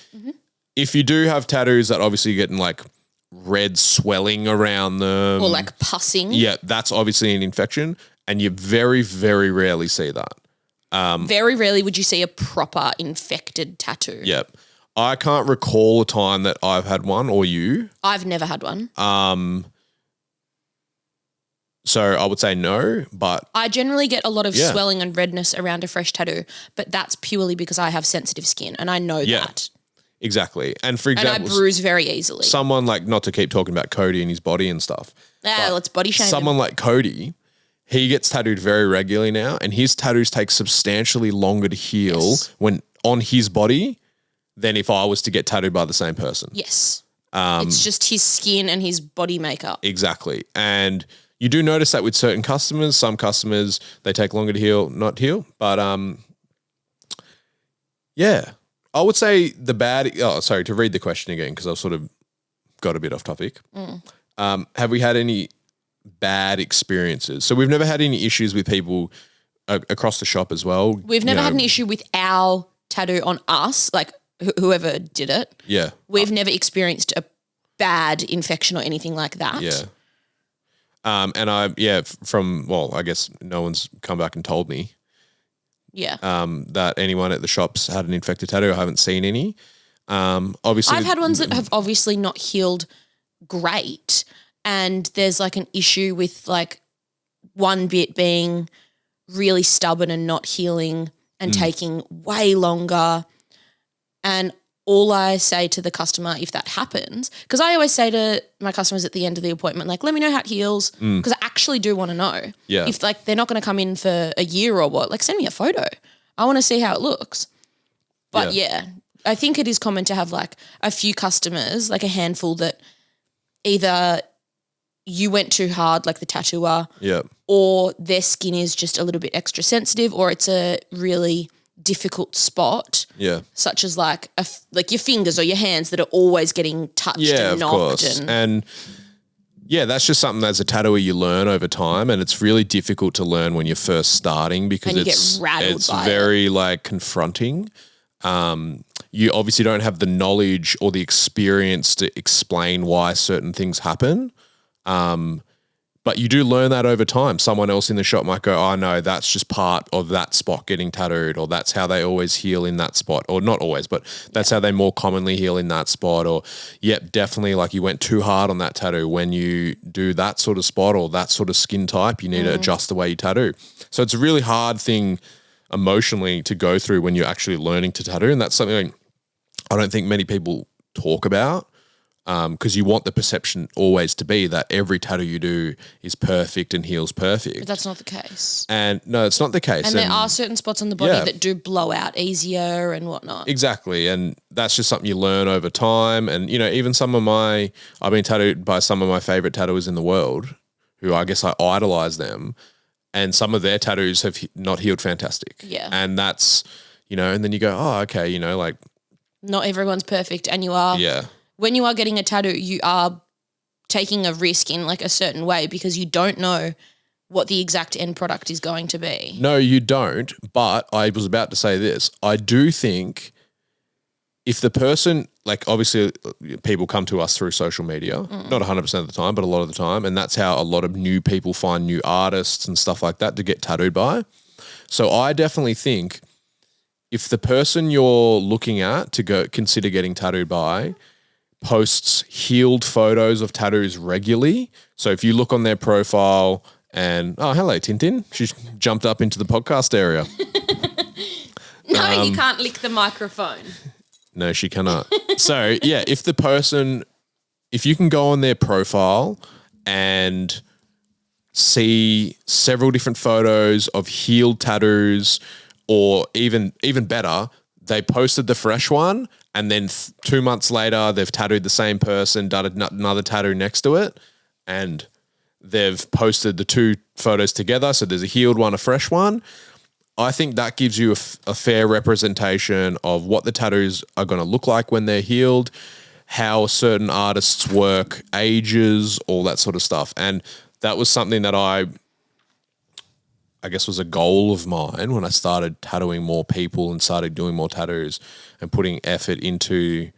Speaker 2: If you do have tattoos that obviously getting like red swelling around them.
Speaker 1: Or like pussing.
Speaker 2: Yeah, that's obviously an infection, and you very, very rarely see that.
Speaker 1: Very rarely would you see a proper infected tattoo.
Speaker 2: Yep. I can't recall a time that I've had one, or you.
Speaker 1: I've never had one.
Speaker 2: So I would say no, but
Speaker 1: I generally get a lot of swelling and redness around a fresh tattoo, but that's purely because I have sensitive skin and I know that.
Speaker 2: Exactly. And for example,
Speaker 1: and I bruise very easily.
Speaker 2: Someone like, not to keep talking about Cody and his body and stuff.
Speaker 1: Let's body shame
Speaker 2: someone
Speaker 1: him.
Speaker 2: like Cody, he gets tattooed very regularly now, and his tattoos take substantially longer to heal when on his body than if I was to get tattooed by the same person.
Speaker 1: Yes. It's just his skin and his body makeup.
Speaker 2: Exactly. And you do notice that with certain customers. Some customers, they take longer to heal, not heal. But yeah. I would say to read the question again, because I've sort of got a bit off topic. Have we had any bad experiences? So we've never had any issues with people across the shop as well.
Speaker 1: We've never had an issue with our tattoo on us, like whoever did it.
Speaker 2: Yeah.
Speaker 1: We've never experienced a bad infection or anything like that.
Speaker 2: Yeah. And I guess no one's come back and told me.
Speaker 1: Yeah.
Speaker 2: That anyone at the shops had an infected tattoo. I haven't seen any. Obviously,
Speaker 1: I've had ones that have obviously not healed great, and there's like an issue with like one bit being really stubborn and not healing and taking way longer. And all I say to the customer if that happens, because I always say to my customers at the end of the appointment, like, let me know how it heals, because I actually do want to know.
Speaker 2: Yeah.
Speaker 1: If like they're not going to come in for a year or what, like send me a photo. I want to see how it looks. But yeah, I think it is common to have like a few customers, like a handful that either you went too hard, like the tattooer, or their skin is just a little bit extra sensitive, or it's a really difficult spot, such as like your fingers or your hands that are always getting touched and knocked.
Speaker 2: Of course. And that's just something as a tattooer you learn over time, and it's really difficult to learn when you're first starting because it's very like confronting. You obviously don't have the knowledge or the experience to explain why certain things happen. But you do learn that over time. Someone else in the shop might go, oh, no, that's just part of that spot getting tattooed, or that's how they always heal in that spot, or not always, but that's how they more commonly heal in that spot, or, definitely like you went too hard on that tattoo. When you do that sort of spot or that sort of skin type, you need to adjust the way you tattoo. So it's a really hard thing emotionally to go through when you're actually learning to tattoo, and that's something I don't think many people talk about. Because you want the perception always to be that every tattoo you do is perfect and heals perfect.
Speaker 1: But that's not the case.
Speaker 2: And no, it's not the case.
Speaker 1: And there are certain spots on the body that do blow out easier and whatnot.
Speaker 2: Exactly. And that's just something you learn over time. And, even I've been tattooed by some of my favorite tattooers in the world, who I guess I idolize them. And some of their tattoos have not healed fantastic.
Speaker 1: Yeah.
Speaker 2: And that's, and then you go, oh, okay, like.
Speaker 1: Not everyone's perfect, and you are.
Speaker 2: Yeah.
Speaker 1: when you are getting a tattoo, you are taking a risk in like a certain way because you don't know what the exact end product is going to be.
Speaker 2: No, you don't. But I was about to say this. I do think if the person, like obviously people come to us through social media, not 100% of the time, but a lot of the time. And that's how a lot of new people find new artists and stuff like that to get tattooed by. So I definitely think if the person you're looking at to go consider getting tattooed by posts healed photos of tattoos regularly. So if you look on their profile and, oh, hello, Tintin. She's jumped up into the podcast area.
Speaker 1: No, you can't lick the microphone.
Speaker 2: No, she cannot. So, yeah, if you can go on their profile and see several different photos of healed tattoos, or even better, they posted the fresh one and then 2 months later they've tattooed the same person, done another tattoo next to it, and they've posted the two photos together. So there's a healed one, a fresh one. I think that gives you a fair representation of what the tattoos are going to look like when they're healed, how certain artists work, ages, all that sort of stuff. And that was something that I guess was a goal of mine when I started tattooing more people and started doing more tattoos and putting effort into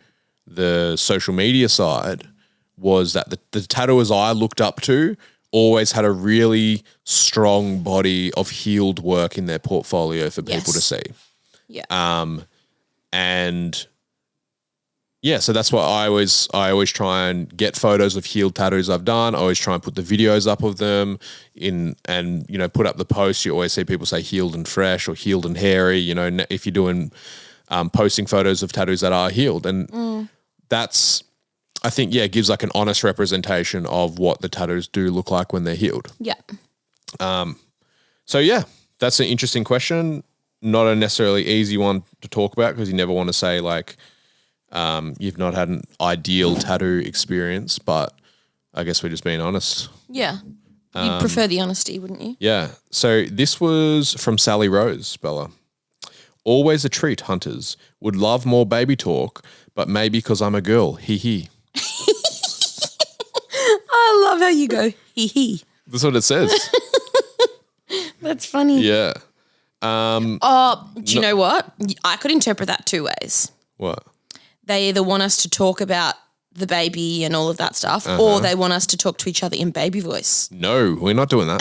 Speaker 2: the social media side, was that the tattooers I looked up to always had a really strong body of healed work in their portfolio for people to see.
Speaker 1: Yeah.
Speaker 2: And yeah, so that's why I always try and get photos of healed tattoos I've done. I always try and put the videos up of them and put up the posts. You always see people say healed and fresh or healed and hairy, if you're doing posting photos of tattoos that are healed. And that's, I think, it gives like an honest representation of what the tattoos do look like when they're healed.
Speaker 1: Yeah.
Speaker 2: So yeah, that's an interesting question. Not a necessarily easy one to talk about because you never want to say like, you've not had an ideal tattoo experience, but I guess we're just being honest.
Speaker 1: Yeah. You'd prefer the honesty, wouldn't you?
Speaker 2: Yeah. So this was from Sally Rose, Bella. Always a treat, hunters. Would love more baby talk, but maybe because I'm a girl. Hee hee.
Speaker 1: I love how you go, hee hee.
Speaker 2: That's what it says.
Speaker 1: That's funny.
Speaker 2: Yeah.
Speaker 1: Do you know what? I could interpret that two ways.
Speaker 2: What?
Speaker 1: They either want us to talk about the baby and all of that stuff, or they want us to talk to each other in baby voice.
Speaker 2: No, we're not doing that.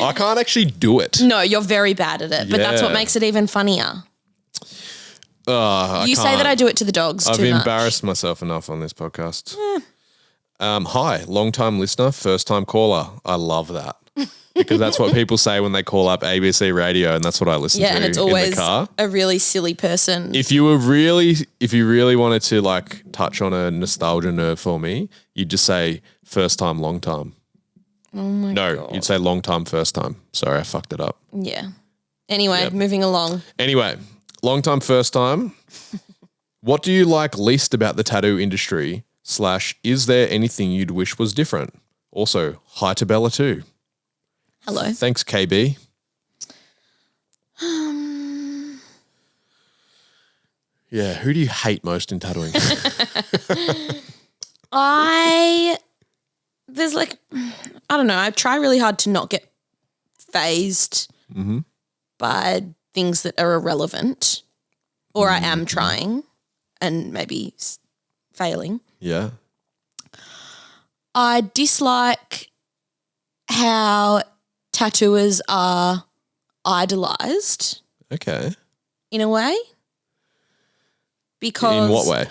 Speaker 2: I can't actually do it.
Speaker 1: No, you're very bad at it, but that's what makes it even funnier. You say that I do it to the dogs
Speaker 2: I've
Speaker 1: too much.
Speaker 2: embarrassed myself enough on this podcast. Hi, long-time listener, first-time caller. I love that. Because that's what people say when they call up ABC Radio, and that's what I listen to
Speaker 1: and it's always
Speaker 2: in the car.
Speaker 1: A really silly person.
Speaker 2: If you really wanted to like touch on a nostalgia nerve for me, you'd just say first time, long time.
Speaker 1: Oh my God.
Speaker 2: You'd say long time, first time. Sorry, I fucked it up.
Speaker 1: Yeah. Anyway, moving along.
Speaker 2: Anyway, long time, first time. What do you like least about the tattoo industry? / is there anything you'd wish was different? Also, hi to Bella too.
Speaker 1: Hello.
Speaker 2: Thanks, KB. Yeah, who do you hate most in tattooing?
Speaker 1: I don't know. I try really hard to not get phased by things that are irrelevant, or I am trying and maybe failing.
Speaker 2: Yeah.
Speaker 1: I dislike how tattooers are idolized.
Speaker 2: Okay.
Speaker 1: In a way. Because
Speaker 2: in what way?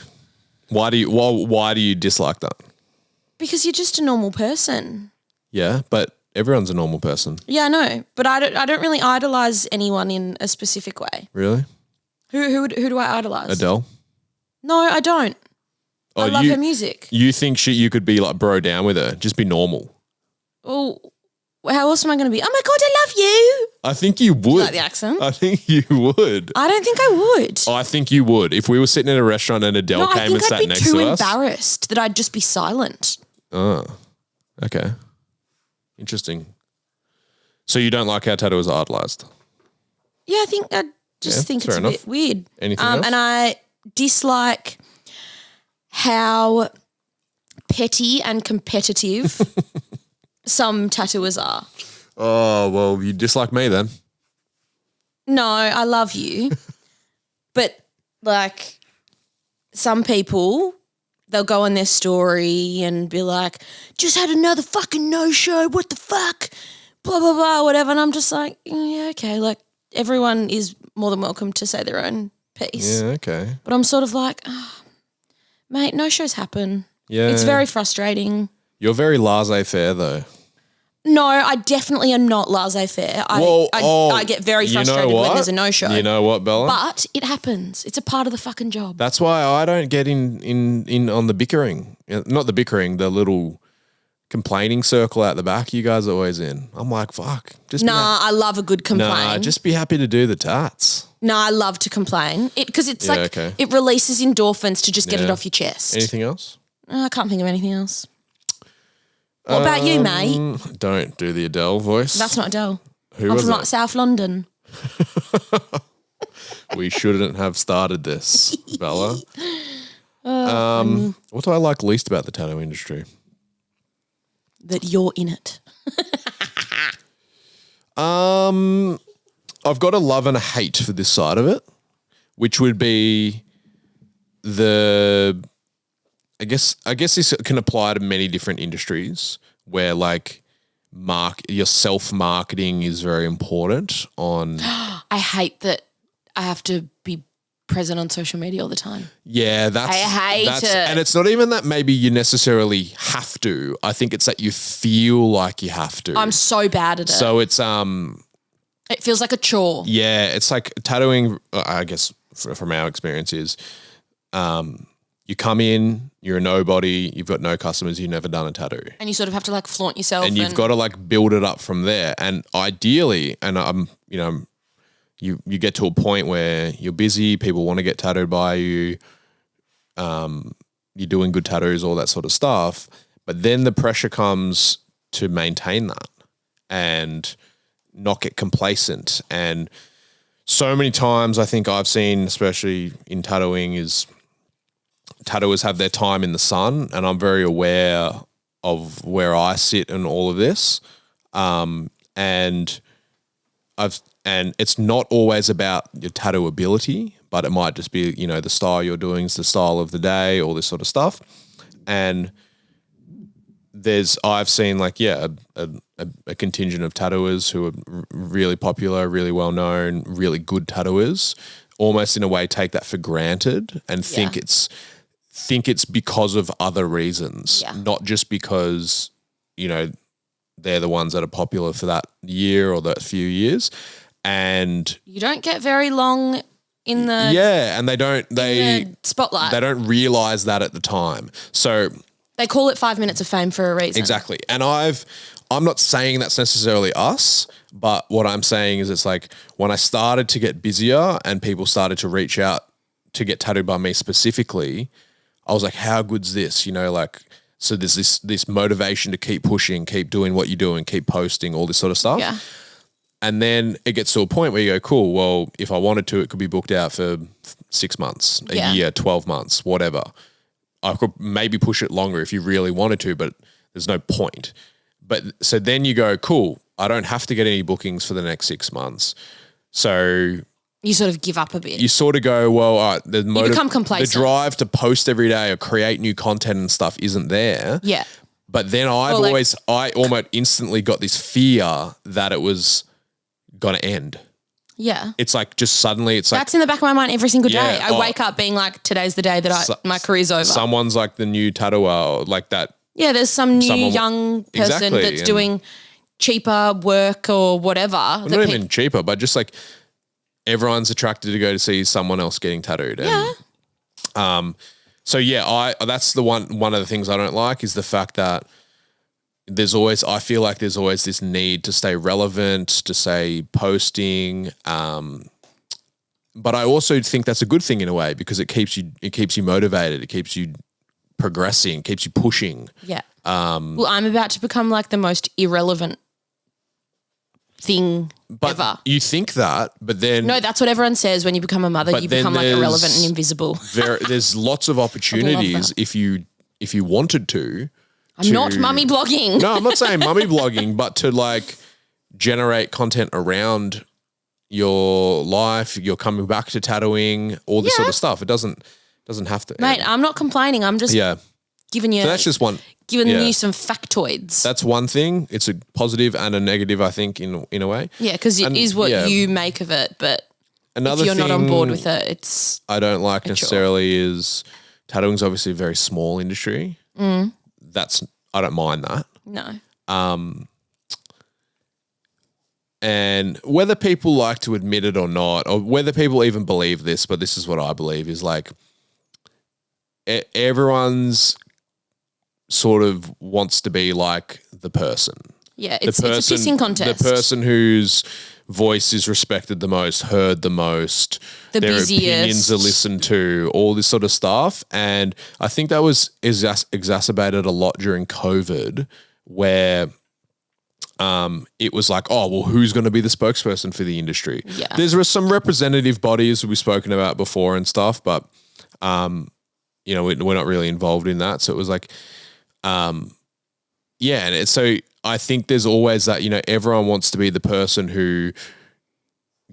Speaker 2: Why do you dislike that?
Speaker 1: Because you're just a normal person.
Speaker 2: Yeah, but everyone's a normal person.
Speaker 1: Yeah, I know, but I don't really idolize anyone in a specific way.
Speaker 2: Really?
Speaker 1: Who do I idolize?
Speaker 2: Adele?
Speaker 1: No, I don't.
Speaker 2: Oh,
Speaker 1: I love her music.
Speaker 2: You think you could be like bro down with her? Just be normal.
Speaker 1: Well, how else am I going to be? Oh my God, I love you.
Speaker 2: I think you would.
Speaker 1: You like the accent?
Speaker 2: I think you would.
Speaker 1: I don't think I would.
Speaker 2: I think you would. If we were sitting in a restaurant and Adele came and sat next to us.
Speaker 1: I think I'd be too embarrassed that I'd just be silent.
Speaker 2: Oh, okay. Interesting. So you don't like how tattooers are idolized?
Speaker 1: Yeah, I think it's a bit weird.
Speaker 2: Anything else?
Speaker 1: And I dislike how petty and competitive some tattooers are.
Speaker 2: Oh, well, you dislike me then.
Speaker 1: No, I love you. But like some people, they'll go on their story and be like, just had another fucking no-show. What the fuck? Blah, blah, blah, whatever. And I'm just like, yeah, okay. Like everyone is more than welcome to say their own piece.
Speaker 2: Yeah, okay.
Speaker 1: But I'm sort of like, oh, mate, no-shows happen.
Speaker 2: Yeah.
Speaker 1: It's very frustrating.
Speaker 2: You're very laissez-faire though.
Speaker 1: No, I definitely am not laissez-faire. I get very frustrated when there's a no-show.
Speaker 2: You know what, Bella?
Speaker 1: But it happens. It's a part of the fucking job.
Speaker 2: That's why I don't get in on the bickering. Not the bickering, the little complaining circle out the back you guys are always in. I'm like, fuck.
Speaker 1: I love a good complaint.
Speaker 2: Nah, just be happy to do the tats.
Speaker 1: No, I love to complain. Because it's it releases endorphins to just get it off your chest.
Speaker 2: Anything else?
Speaker 1: I can't think of anything else. What about you, mate?
Speaker 2: Don't do the Adele voice.
Speaker 1: That's not Adele.
Speaker 2: I'm
Speaker 1: from South London.
Speaker 2: We shouldn't have started this, Bella. What do I like least about the tattoo industry?
Speaker 1: That you're in it.
Speaker 2: I've got a love and a hate for this side of it, which would be I guess this can apply to many different industries where like your self-marketing is very important on.
Speaker 1: I hate that I have to be present on social media all the time.
Speaker 2: Yeah,
Speaker 1: I hate it.
Speaker 2: And it's not even that maybe you necessarily have to. I think it's that you feel like you have to.
Speaker 1: I'm so bad at it.
Speaker 2: So it's
Speaker 1: it feels like a chore.
Speaker 2: Yeah, it's like tattooing, I guess from our experience is you come in, you're a nobody, you've got no customers, you've never done a tattoo.
Speaker 1: And you sort of have to like flaunt yourself.
Speaker 2: And you've got to like build it up from there. And ideally, and you get to a point where you're busy, people want to get tattooed by you, you're doing good tattoos, all that sort of stuff. But then the pressure comes to maintain that and not get complacent. And so many times I think I've seen, especially in tattooing, is tattooers have their time in the sun, and I'm very aware of where I sit in all of this. And it's not always about your tattoo ability, but it might just be, the style you're doing is the style of the day, all this sort of stuff. And I've seen like, a contingent of tattooers who are really popular, really well known, really good tattooers, almost in a way take that for granted and think it's because of other reasons, not just because, they're the ones that are popular for that year or that few years. And
Speaker 1: you don't get very long in the
Speaker 2: and the
Speaker 1: spotlight.
Speaker 2: They don't realize that at the time. So
Speaker 1: they call it 5 minutes of fame for a reason.
Speaker 2: Exactly. And I'm not saying that's necessarily us, but what I'm saying is it's like when I started to get busier and people started to reach out to get tattooed by me specifically, I was like, how good's this? So there's this motivation to keep pushing, keep doing what you're doing, keep posting, all this sort of stuff.
Speaker 1: Yeah.
Speaker 2: And then it gets to a point where you go, cool, well, if I wanted to, it could be booked out for 6 months, a year, 12 months, whatever. I could maybe push it longer if you really wanted to, but there's no point. But so then you go, cool, I don't have to get any bookings for the next 6 months. So
Speaker 1: you sort of give up a bit.
Speaker 2: You sort of go, well, all right, you
Speaker 1: become complacent.
Speaker 2: The drive to post every day or create new content and stuff isn't there.
Speaker 1: Yeah.
Speaker 2: But then I almost instantly got this fear that it was going to end.
Speaker 1: Yeah.
Speaker 2: It's like just suddenly it's like.
Speaker 1: That's in the back of my mind every single day. I wake up being like, today's the day that my career's over.
Speaker 2: Someone's like the new tattooer or like that.
Speaker 1: Yeah, there's some new young person that's doing cheaper work or whatever.
Speaker 2: Well, not even cheaper, but just like everyone's attracted to go to see someone else getting tattooed. And, so that's the one of the things I don't like is the fact that I feel like there's always this need to stay relevant, to stay posting. But I also think that's a good thing in a way because it keeps you motivated. It keeps you progressing, keeps you pushing.
Speaker 1: Yeah. Well, I'm about to become like the most irrelevant thing ever.
Speaker 2: You think that, but then
Speaker 1: no, that's what everyone says when you become a mother. You become like irrelevant and invisible.
Speaker 2: There's lots of opportunities if you wanted to.
Speaker 1: I'm not mummy blogging.
Speaker 2: No, I'm not saying mummy blogging, but to like generate content around your life, you're coming back to tattooing, all this sort of stuff. It doesn't have to.
Speaker 1: Mate, I'm not complaining. I'm just giving you.
Speaker 2: So that's just one.
Speaker 1: Giving you some factoids.
Speaker 2: That's one thing. It's a positive and a negative, I think, in a way.
Speaker 1: Yeah, because it is what you make of it. But if you're not on board with it, it's
Speaker 2: I don't like necessarily is tattooing's obviously a very small industry. I don't mind that.
Speaker 1: No.
Speaker 2: And whether people like to admit it or not, or whether people even believe this, but this is what I believe is like everyone's sort of wants to be like the person.
Speaker 1: Yeah, it's a pissing contest.
Speaker 2: The person whose voice is respected the most, heard the most,
Speaker 1: their
Speaker 2: busiest. Opinions are listened to, all this sort of stuff. And I think that was exacerbated a lot during COVID where it was like, oh, well, who's going to be the spokesperson for the industry?
Speaker 1: Yeah.
Speaker 2: There were some representative bodies we've spoken about before and stuff, but, you know, we're not really involved in that. So it was like, and so I think there's always that, you know, everyone wants to be the person who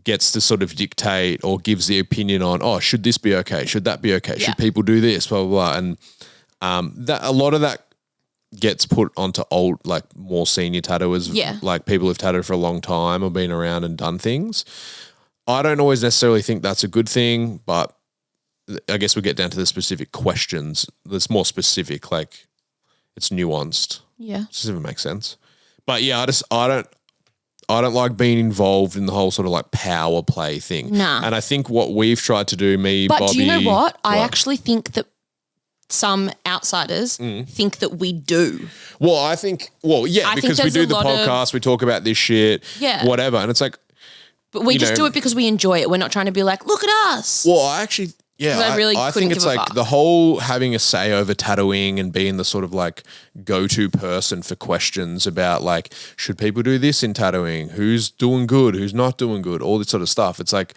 Speaker 2: gets to sort of dictate or gives the opinion on, oh, should this be okay? Should that be okay? Yeah. Should people do this? Blah, blah, blah. And that a lot of that gets put onto old, like more senior tattooers, like people who've tattooed for a long time or been around and done things. I don't always necessarily think that's a good thing, but I guess we get down to the specific questions that's more specific, like it's nuanced.
Speaker 1: Yeah.
Speaker 2: Does it even make sense? But yeah, I don't like being involved in the whole sort of like power play thing.
Speaker 1: Nah.
Speaker 2: And I think what we've tried to do,
Speaker 1: but
Speaker 2: Bobby.
Speaker 1: Do you know what? I actually think that some outsiders think that we do.
Speaker 2: Well, I think because we do the podcast, we talk about this shit, whatever. And it's like.
Speaker 1: But we just do it because we enjoy it. We're not trying to be like, look at us.
Speaker 2: Well, I actually. Yeah, I think it's like the whole having a say over tattooing and being the sort of like go-to person for questions about like, should people do this in tattooing? Who's doing good? Who's not doing good? All this sort of stuff. It's like,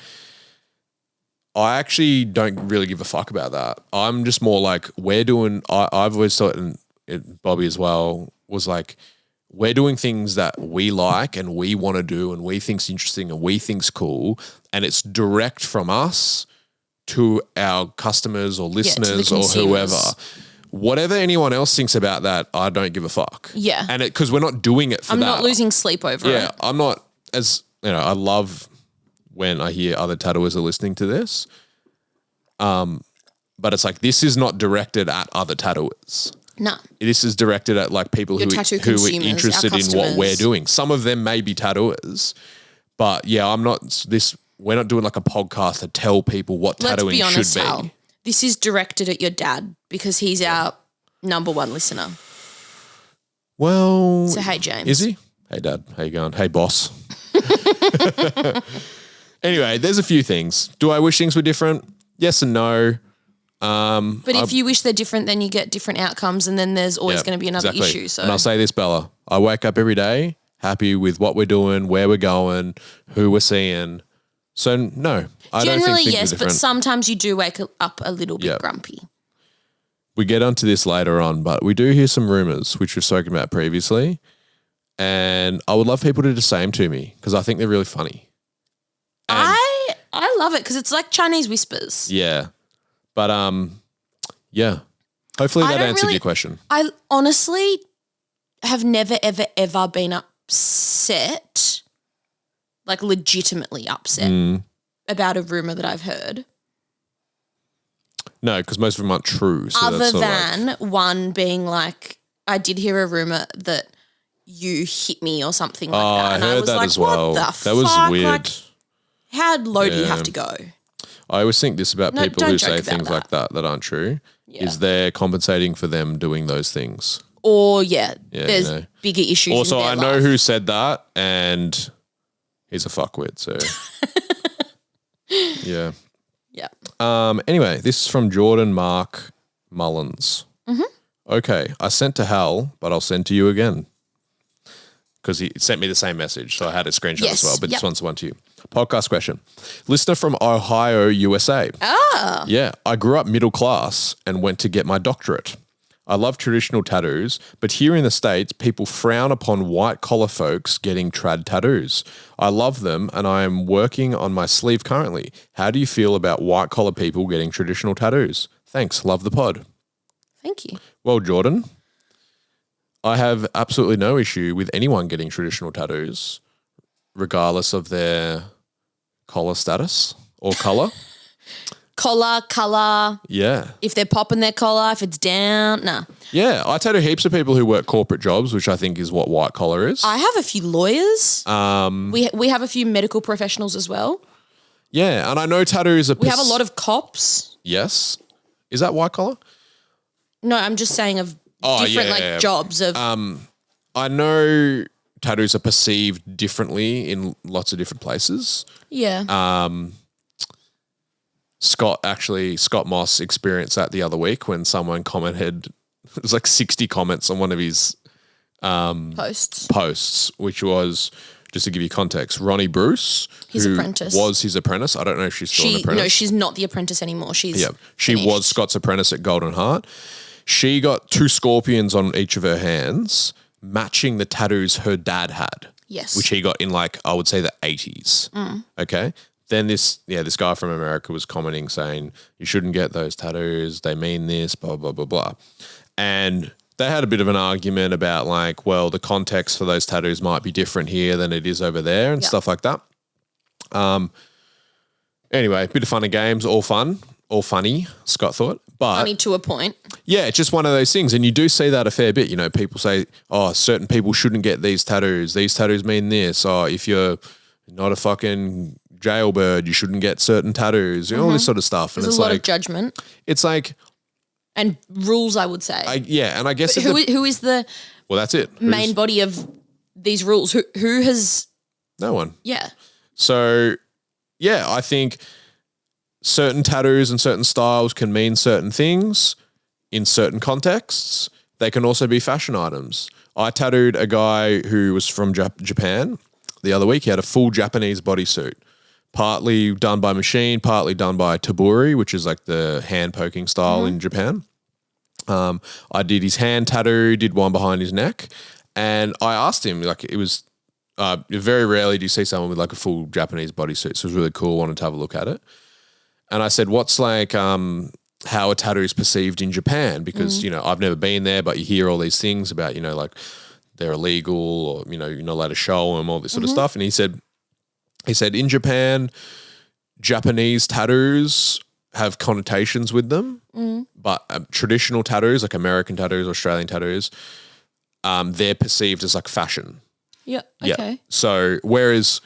Speaker 2: I actually don't really give a fuck about that. I'm just more like, I've always thought, and Bobby as well, was like, we're doing things that we like and we want to do and we think's interesting and we think's cool. And it's direct from us to our customers or listeners or whoever. Whatever anyone else thinks about that, I don't give a fuck.
Speaker 1: Yeah.
Speaker 2: And because we're not doing it for that.
Speaker 1: I'm not losing sleep over it.
Speaker 2: Yeah, I'm not, as, you know, I love when I hear other tattooers are listening to this. But it's like, this is not directed at other tattooers.
Speaker 1: No.
Speaker 2: This is directed at like people who are interested in what we're doing. Some of them may be tattooers, but yeah, we're not doing like a podcast to tell people what tattooing should be. Let's be honest, Hal.
Speaker 1: This is directed at your dad because he's our number one listener.
Speaker 2: Well.
Speaker 1: So, hey, James.
Speaker 2: Is he? Hey, Dad. How you going? Hey, boss. Anyway, there's a few things. Do I wish things were different? Yes and no.
Speaker 1: But if you wish they're different, then you get different outcomes and then there's always going to be another issue. So.
Speaker 2: And I'll say this, Bella. I wake up every day happy with what we're doing, where we're going, who we're seeing. So, no, I don't think
Speaker 1: generally,
Speaker 2: things
Speaker 1: yes,
Speaker 2: are different.
Speaker 1: but sometimes you do wake up a little bit grumpy.
Speaker 2: We get onto this later on, but we do hear some rumors, which we've spoken about previously, and I would love people to do the same to me because I think they're really funny. And
Speaker 1: I love it because it's like Chinese whispers.
Speaker 2: Yeah, but yeah. Hopefully that answered your question.
Speaker 1: I honestly have never, ever, ever been upset. Like legitimately upset about a rumor that I've heard.
Speaker 2: No, because most of them aren't true. So
Speaker 1: other than one being like, I did hear a rumor that you hit me or something like that. And
Speaker 2: I heard
Speaker 1: was
Speaker 2: that
Speaker 1: like,
Speaker 2: as well.
Speaker 1: What the fuck?
Speaker 2: That was weird.
Speaker 1: Like, how low do you have to go?
Speaker 2: I always think this about people who say things like that aren't true. Yeah. Is they're compensating for them doing those things.
Speaker 1: Or there's bigger issues.
Speaker 2: Also,
Speaker 1: in their
Speaker 2: I know
Speaker 1: life.
Speaker 2: who said that and he's a fuckwit, so yeah.
Speaker 1: Yeah.
Speaker 2: Anyway, this is from Jordan Mark Mullins. Mm-hmm. Okay, I sent to Hal, but I'll send to you again. because he sent me the same message. So I had a screenshot
Speaker 1: Yes.
Speaker 2: as well, but
Speaker 1: Yep.
Speaker 2: this one's the one to you. Podcast question. Listener from Ohio, USA.
Speaker 1: Ah.
Speaker 2: Yeah, I grew up middle class and went to get my doctorate. I love traditional tattoos, but here in the States, people frown upon white-collar folks getting trad tattoos. I love them, and I am working on my sleeve currently. How do you feel about white-collar people getting traditional tattoos? Thanks. Love the pod.
Speaker 1: Thank you.
Speaker 2: Well, Jordan, I have absolutely no issue with anyone getting traditional tattoos, regardless of their collar status or color.
Speaker 1: Collar.
Speaker 2: Yeah.
Speaker 1: If they're popping their collar, if it's down, nah.
Speaker 2: Yeah, I tattoo heaps of people who work corporate jobs, which I think is what white collar is.
Speaker 1: I have a few lawyers. We have a few medical professionals as well.
Speaker 2: Yeah, and I know tattoos are...
Speaker 1: We have a lot of cops.
Speaker 2: Yes. Is that white collar?
Speaker 1: No, I'm just saying of different jobs of...
Speaker 2: I know tattoos are perceived differently in lots of different places.
Speaker 1: Yeah.
Speaker 2: Scott Moss experienced that the other week when someone commented, it was like 60 comments on one of his posts, which was, just to give you context, Ronnie Bruce,
Speaker 1: his apprentice.
Speaker 2: Was his apprentice. I don't know if she's still an apprentice.
Speaker 1: No, she's not the apprentice anymore. She
Speaker 2: finished. Was Scott's apprentice at Golden Heart. She got 2 scorpions on each of her hands, matching the tattoos her dad had.
Speaker 1: Yes.
Speaker 2: Which he got in I would say the 80s. Okay. Then this guy from America was commenting saying, you shouldn't get those tattoos. They mean this, blah, blah, blah, blah. And they had a bit of an argument about the context for those tattoos might be different here than it is over there and stuff like that. Anyway, a bit of fun and games, all fun, all funny, Scott thought. But
Speaker 1: funny to a point.
Speaker 2: Yeah, it's just one of those things. And you do see that a fair bit. You know, people say, oh, certain people shouldn't get these tattoos. These tattoos mean this. Oh, if you're not a fucking jailbird, you shouldn't get certain tattoos, all this sort of stuff.
Speaker 1: There's a lot of judgment.
Speaker 2: It's
Speaker 1: and rules, I would say.
Speaker 2: And I guess
Speaker 1: who is the
Speaker 2: that's it.
Speaker 1: Main body of these rules? Who has
Speaker 2: no one.
Speaker 1: Yeah.
Speaker 2: So I think certain tattoos and certain styles can mean certain things in certain contexts. They can also be fashion items. I tattooed a guy who was from Japan the other week. He had a full Japanese bodysuit. Partly done by machine, partly done by taburi, which is like the hand poking style in Japan. I did his hand tattoo, did one behind his neck, and I asked him, it was very rarely do you see someone with a full Japanese bodysuit, so it was really cool, wanted to have a look at it. And I said, what's how a tattoo is perceived in Japan? Because, I've never been there, but you hear all these things about, they're illegal or, you're not allowed to show them, all this sort of stuff. And he said in Japan, Japanese tattoos have connotations with them, but traditional tattoos, like American tattoos, Australian tattoos, they're perceived as fashion.
Speaker 1: Yeah. Okay.
Speaker 2: Yeah. So whereas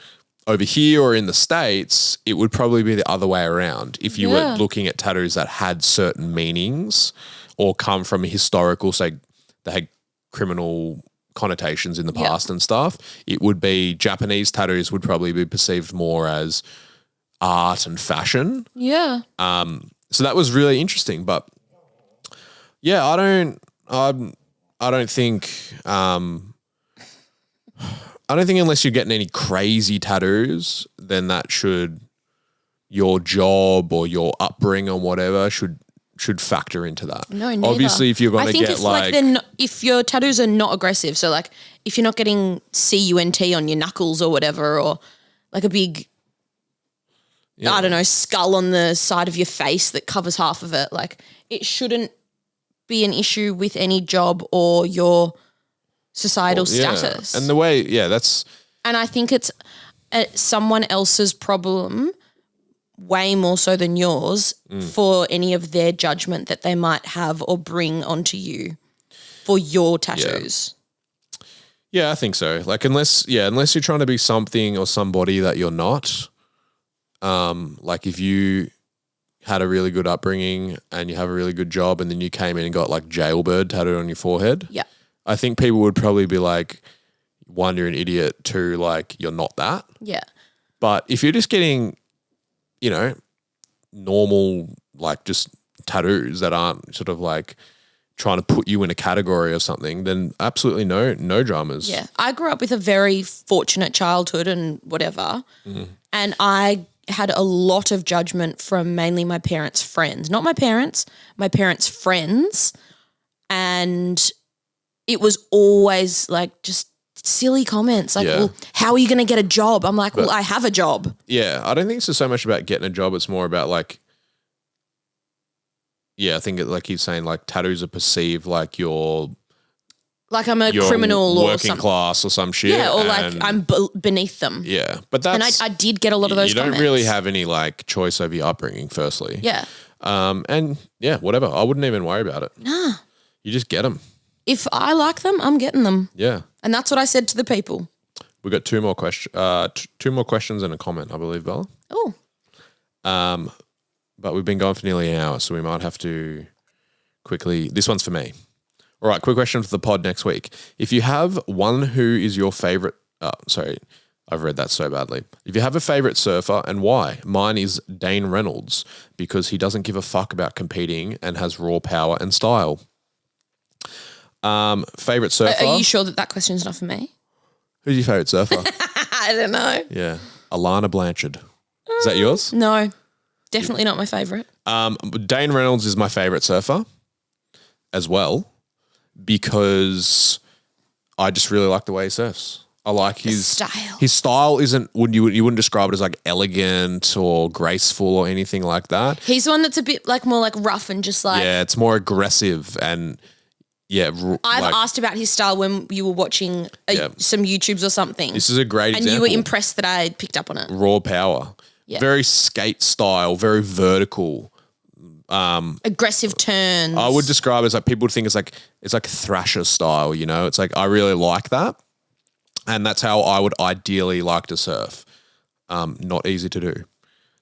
Speaker 2: over here or in the States, it would probably be the other way around. If you were looking at tattoos that had certain meanings or come from a historical, say they had criminal connotations in the past and stuff, it would be Japanese tattoos would probably be perceived more as art and fashion.
Speaker 1: Yeah.
Speaker 2: So that was really interesting. But yeah, I don't think unless you're getting any crazy tattoos, then your job or your upbringing or whatever should factor into that.
Speaker 1: No, neither.
Speaker 2: Obviously, if you're going to get
Speaker 1: if your tattoos are not aggressive, so if you're not getting CUNT on your knuckles or whatever, or a big, I don't know, skull on the side of your face that covers half of it, it shouldn't be an issue with any job or your societal status.
Speaker 2: And the way, that's...
Speaker 1: And I think it's someone else's problem way more so than yours for any of their judgment that they might have or bring onto you for your tattoos.
Speaker 2: Yeah, I think so. Unless you're trying to be something or somebody that you're not, if you had a really good upbringing and you have a really good job and then you came in and got jailbird tattooed on your forehead.
Speaker 1: Yeah.
Speaker 2: I think people would probably be one, you're an idiot, two, you're not that.
Speaker 1: Yeah.
Speaker 2: But if you're just getting, normal, just tattoos that aren't sort of trying to put you in a category or something, then absolutely no dramas.
Speaker 1: Yeah. I grew up with a very fortunate childhood and whatever. And I had a lot of judgment from mainly my parents' friends. Not my parents' friends. And it was always like just silly comments like, well, how are you going to get a job? I'm like, well, I have a job.
Speaker 2: Yeah. I don't think it's so much about getting a job. It's more about like, I think like he's saying like tattoos are perceived like you're
Speaker 1: criminal or
Speaker 2: working class or some shit.
Speaker 1: Yeah, or like I'm beneath them.
Speaker 2: Yeah, but that's...
Speaker 1: And I did get a lot of those comments.
Speaker 2: You don't really have any like choice over your upbringing, firstly.
Speaker 1: Yeah.
Speaker 2: And yeah, whatever. I wouldn't even worry about it.
Speaker 1: Nah.
Speaker 2: You just get them.
Speaker 1: If I like them, I'm getting them.
Speaker 2: Yeah.
Speaker 1: And that's what I said to the people.
Speaker 2: We got two more questions and a comment, I believe, Bella.
Speaker 1: Oh.
Speaker 2: But we've been going for nearly an hour, so we might have to quickly... This one's for me. All right, quick question for the pod next week. If you have one who is your favorite... Oh, sorry, I've read that so badly. If you have a favorite surfer and why? Mine is Dane Reynolds because he doesn't give a fuck about competing and has raw power and style. Favorite surfer?
Speaker 1: Are you sure that question's not for me?
Speaker 2: Who's your favorite surfer?
Speaker 1: I don't know.
Speaker 2: Yeah. Alana Blanchard. Is that yours?
Speaker 1: No. Definitely not my favorite.
Speaker 2: Dane Reynolds is my favorite surfer as well because I just really like the way he surfs. I like his
Speaker 1: style.
Speaker 2: His style you wouldn't describe it as like elegant or graceful or anything like that.
Speaker 1: He's the one that's a bit like more like rough and just like...
Speaker 2: Yeah, it's more aggressive and
Speaker 1: I've asked about his style when you were watching some YouTubes or something.
Speaker 2: This is a great example.
Speaker 1: And you were impressed that I picked up on it.
Speaker 2: Raw power. Yeah. Very skate style, very vertical.
Speaker 1: Aggressive turns.
Speaker 2: I would describe it as like people would think it's like Thrasher style, you know? It's like I really like that. And that's how I would ideally like to surf. Not easy to do.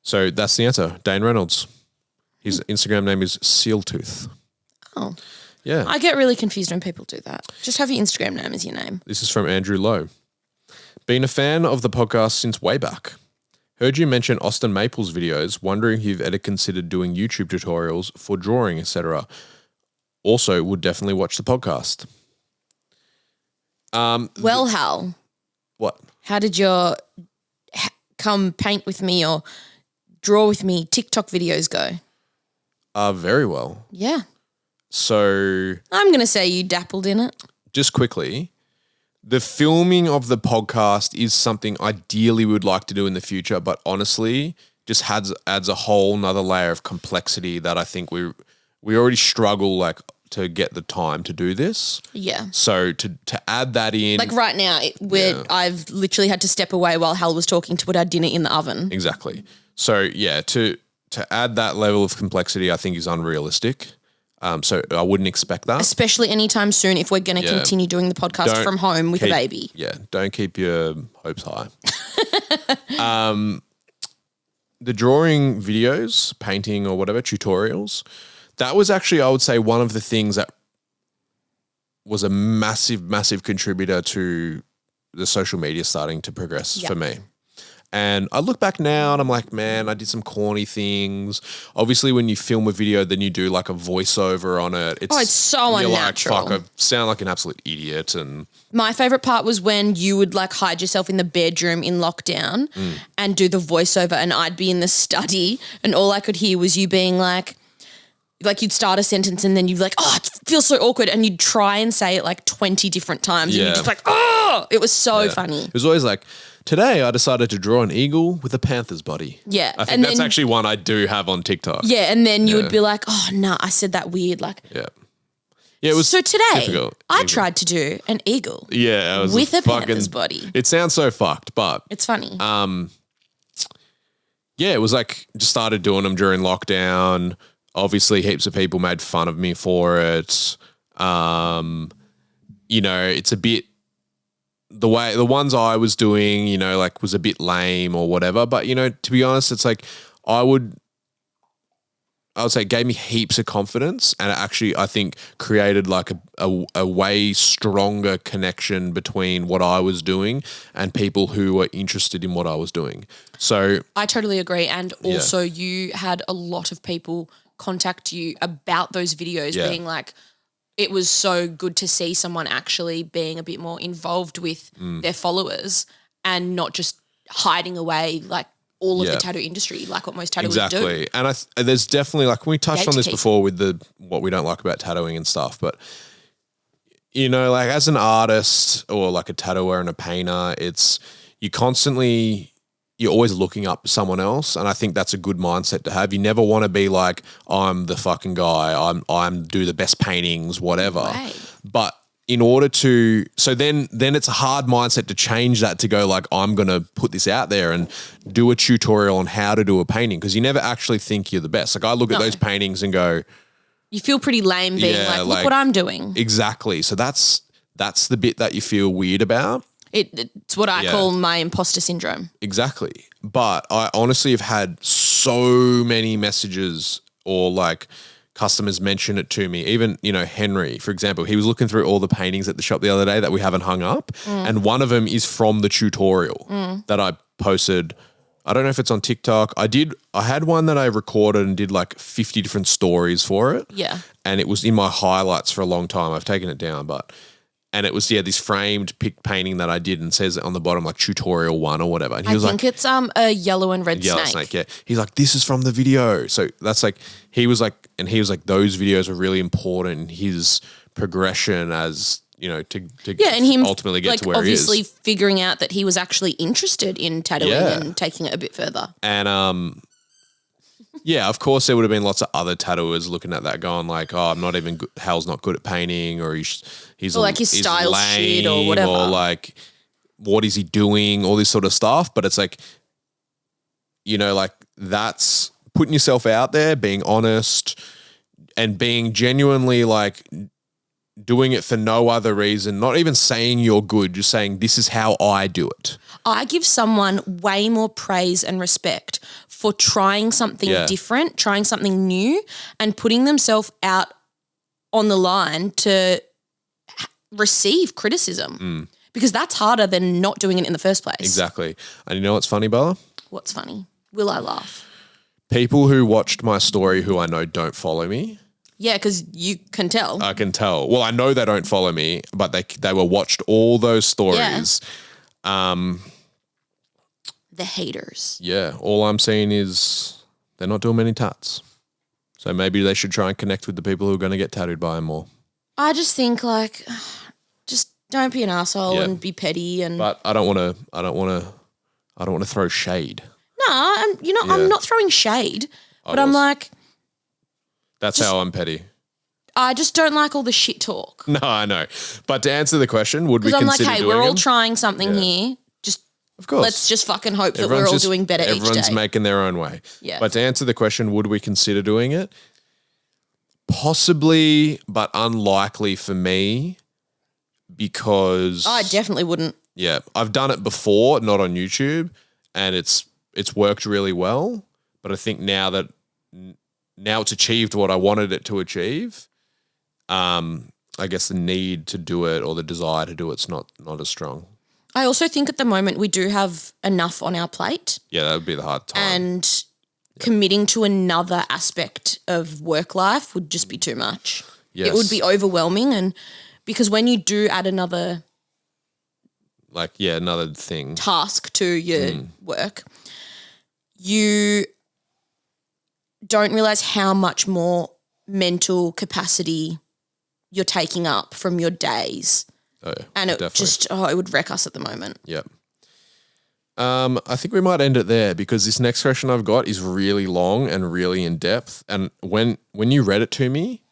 Speaker 2: So that's the answer. Dane Reynolds. His Instagram name is Sealtooth.
Speaker 1: Oh.
Speaker 2: Yeah.
Speaker 1: I get really confused when people do that. Just have your Instagram name as your name.
Speaker 2: This is from Andrew Lowe. Been a fan of the podcast since way back. Heard you mention Austin Maples videos, wondering if you've ever considered doing YouTube tutorials for drawing, etc. Also, would definitely watch the podcast.
Speaker 1: Well, Hal.
Speaker 2: What?
Speaker 1: How did your come paint with me or draw with me TikTok videos go?
Speaker 2: Very well.
Speaker 1: Yeah.
Speaker 2: So...
Speaker 1: I'm going to say you dappled in it.
Speaker 2: Just quickly... The filming of the podcast is something ideally we would like to do in the future, but honestly, just adds a whole nother layer of complexity that I think we already struggle like to get the time to do this.
Speaker 1: Yeah.
Speaker 2: So to add that in,
Speaker 1: like right now, I've literally had to step away while Hal was talking to put our dinner in the oven.
Speaker 2: Exactly. So yeah, to add that level of complexity, I think is unrealistic. So I wouldn't expect that.
Speaker 1: Especially anytime soon if we're going to continue doing the podcast from home with a baby.
Speaker 2: Yeah, don't keep your hopes high. The drawing videos, painting or whatever, tutorials, that was actually, I would say, one of the things that was a massive, massive contributor to the social media starting to progress for me. And I look back now and I'm like, man, I did some corny things. Obviously, when you film a video, then you do like a voiceover on it.
Speaker 1: It's so unnatural.
Speaker 2: Like, fuck, I sound like an absolute idiot. And
Speaker 1: my favorite part was when you would like hide yourself in the bedroom in lockdown and do the voiceover, and I'd be in the study and all I could hear was you being like you'd start a sentence and then you'd be like, oh, it feels so awkward. And you'd try and say it like 20 different times. And you'd just like, oh, it was so funny.
Speaker 2: It was always like, today I decided to draw an eagle with a panther's body.
Speaker 1: Yeah.
Speaker 2: I think that's actually one I do have on TikTok.
Speaker 1: Yeah. And then you would be like, oh, no, I said that weird. Like,
Speaker 2: yeah, it was
Speaker 1: so today
Speaker 2: difficult.
Speaker 1: I tried to do an eagle.
Speaker 2: Yeah. It was
Speaker 1: with a panther's body.
Speaker 2: It sounds so fucked, but.
Speaker 1: It's funny.
Speaker 2: Yeah, it was like just started doing them during lockdown. Obviously, heaps of people made fun of me for it. You know, it's a bit the ones I was doing, you know, like was a bit lame or whatever. But, you know, to be honest, it's like I would say it gave me heaps of confidence, and it actually, I think, created like a way stronger connection between what I was doing and people who were interested in what I was doing. So
Speaker 1: I totally agree. And also you had a lot of people contact you about those videos being like, it was so good to see someone actually being a bit more involved with their followers and not just hiding away like all of the tattoo industry, like what most tattooers do.
Speaker 2: Exactly. And there's definitely, like, we touched on this before with what we don't like about tattooing and stuff, but you know, like as an artist or like a tattooer and a painter, you're always looking up to someone else, and I think that's a good mindset to have. You never want to be like, I'm the fucking guy, I'm do the best paintings, whatever.
Speaker 1: Right.
Speaker 2: But in order to, so then it's a hard mindset to change that to go like, I'm going to put this out there and do a tutorial on how to do a painting, because you never actually think you're the best. Like I look at those paintings and go,
Speaker 1: you feel pretty lame being look what I'm doing.
Speaker 2: Exactly. So that's the bit that you feel weird about.
Speaker 1: It's what I call my imposter syndrome.
Speaker 2: Exactly. But I honestly have had so many messages or like customers mention it to me. Even, you know, Henry, for example, he was looking through all the paintings at the shop the other day that we haven't hung up. And one of them is from the tutorial that I posted. I don't know if it's on TikTok. I had one that I recorded and did like 50 different stories for it.
Speaker 1: Yeah.
Speaker 2: And it was in my highlights for a long time. I've taken it down, and it was, this framed painting that I did, and says on the bottom like tutorial 1 or whatever. And he was
Speaker 1: think it's a yellow and red
Speaker 2: yellow snake. Yeah. He's like, this is from the video. So that's like, he was like, those videos are really important in his progression as, you know, to
Speaker 1: and him
Speaker 2: ultimately get to where
Speaker 1: obviously
Speaker 2: he is.
Speaker 1: Figuring out that he was actually interested in tattooing and taking it a bit further.
Speaker 2: And of course there would have been lots of other tattooers looking at that going like, oh, I'm not even good. Hal's not good at painting, or he's
Speaker 1: or like his style shit or whatever,
Speaker 2: or like what is he doing, all this sort of stuff. But it's like, you know, like that's putting yourself out there, being honest and being genuinely like doing it for no other reason, not even saying you're good, just saying this is how I do it.
Speaker 1: I give someone way more praise and respect for trying something different, trying something new, and putting themselves out on the line to receive criticism, because that's harder than not doing it in the first place.
Speaker 2: Exactly. And you know what's funny, Bella?
Speaker 1: What's funny? Will I laugh?
Speaker 2: People who watched my story who I know don't follow me.
Speaker 1: Yeah, because you can tell.
Speaker 2: I can tell. Well, I know they don't follow me, but they were watched all those stories.
Speaker 1: Yeah. The haters.
Speaker 2: Yeah. All I'm seeing is they're not doing many tats. So maybe they should try and connect with the people who are going to get tattooed by them more.
Speaker 1: I just think like, just don't be an asshole and be petty.
Speaker 2: But I don't want to throw shade.
Speaker 1: No, I'm not throwing shade, but I'm like,
Speaker 2: that's how I'm petty.
Speaker 1: I just don't like all the shit talk.
Speaker 2: No, I know. But to answer the question, would we consider doing it? Because I'm like, hey,
Speaker 1: we're all trying something here. Just,
Speaker 2: of course,
Speaker 1: let's just fucking hope that we're all doing better each day.
Speaker 2: Everyone's making their own way.
Speaker 1: Yeah.
Speaker 2: But to answer the question, would we consider doing it? Possibly, but unlikely for me, because
Speaker 1: I definitely wouldn't.
Speaker 2: Yeah, I've done it before, not on YouTube, and it's worked really well. But I think now it's achieved what I wanted it to achieve, I guess the need to do it or the desire to do it's not as strong.
Speaker 1: I also think at the moment we do have enough on our plate.
Speaker 2: Yeah, that would be the hard time.
Speaker 1: And committing to another aspect of work life would just be too much.
Speaker 2: Yes.
Speaker 1: It would be overwhelming, and because when you do add another
Speaker 2: another thing,
Speaker 1: task to your work, you don't realize how much more mental capacity you're taking up from your days.
Speaker 2: Oh, yeah,
Speaker 1: and it
Speaker 2: definitely.
Speaker 1: It would wreck us at the moment.
Speaker 2: Yep. I think we might end it there, because this next question I've got is really long and really in depth. And when you read it to me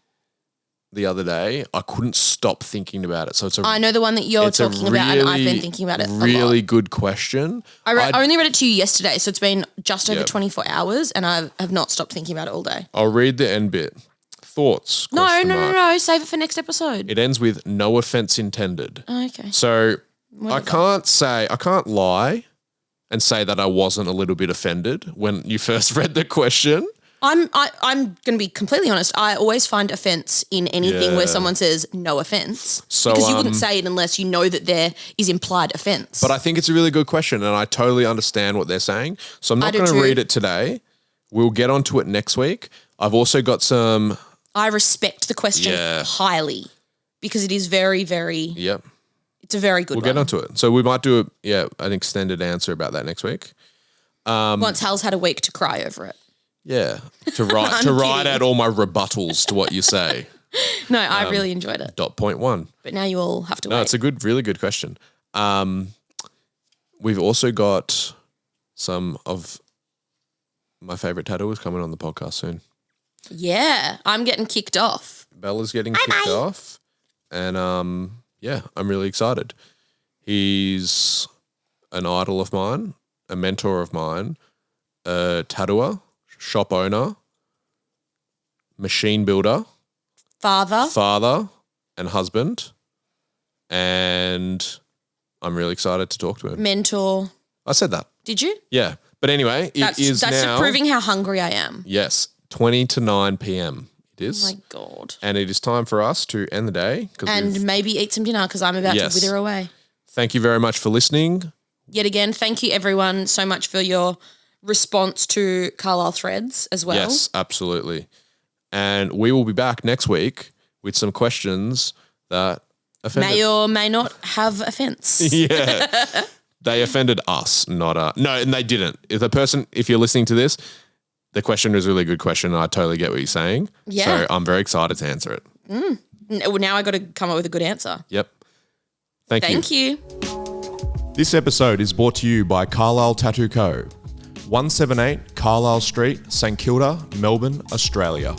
Speaker 2: the other day, I couldn't stop thinking about it. So I know
Speaker 1: the one that you're talking about, and I've been thinking about it a lot.
Speaker 2: Really good question.
Speaker 1: I only read it to you yesterday, so it's been just over 24 hours, and I have not stopped thinking about it all day.
Speaker 2: I'll read the end bit. Thoughts?
Speaker 1: No. Save it for next episode.
Speaker 2: It ends with no offense intended.
Speaker 1: Oh, okay.
Speaker 2: So I can't lie and say that I wasn't a little bit offended when you first read the question.
Speaker 1: I'm going to be completely honest. I always find offense in anything where someone says no offense, because you wouldn't say it unless you know that there is implied offense.
Speaker 2: But I think it's a really good question, and I totally understand what they're saying. So I'm not going to read it today. We'll get onto it next week. I've also got some.
Speaker 1: I respect the question highly. because it is very, very.
Speaker 2: Yep.
Speaker 1: It's a very good one.
Speaker 2: We'll get onto it. So we might do an extended answer about that next week.
Speaker 1: Once Hal's had a week to cry over it.
Speaker 2: Yeah, to write out all my rebuttals to what you say.
Speaker 1: No, I really enjoyed it.
Speaker 2: .1.
Speaker 1: But now you all have to wait.
Speaker 2: No, it's a really good question. We've also got some of my favourite tattooers coming on the podcast soon.
Speaker 1: Yeah, I'm getting kicked off.
Speaker 2: Bella's getting kicked off. And I'm really excited. He's an idol of mine, a mentor of mine, a tattooer, shop owner, machine builder, father and husband. And I'm really excited to talk to him.
Speaker 1: Mentor.
Speaker 2: I said that.
Speaker 1: Did you?
Speaker 2: Yeah. But anyway,
Speaker 1: that's now proving how hungry I am.
Speaker 2: Yes. 20 to 9 p.m. it is.
Speaker 1: Oh my God.
Speaker 2: And it is time for us to end the day.
Speaker 1: And maybe eat some dinner because I'm about to wither away.
Speaker 2: Thank you very much for listening.
Speaker 1: Yet again, thank you everyone so much for your response to Carlisle Threads as well.
Speaker 2: Yes, absolutely. And we will be back next week with some questions that offended.
Speaker 1: May or may not have offence.
Speaker 2: Yeah. They offended us, not no, and they didn't. If you're listening to this, the question is a really good question and I totally get what you're saying.
Speaker 1: Yeah.
Speaker 2: So I'm very excited to answer it.
Speaker 1: Now I got to come up with a good answer.
Speaker 2: Yep. Thank you. This episode is brought to you by Carlisle Tattoo Co. 178 Carlisle Street, St Kilda, Melbourne, Australia.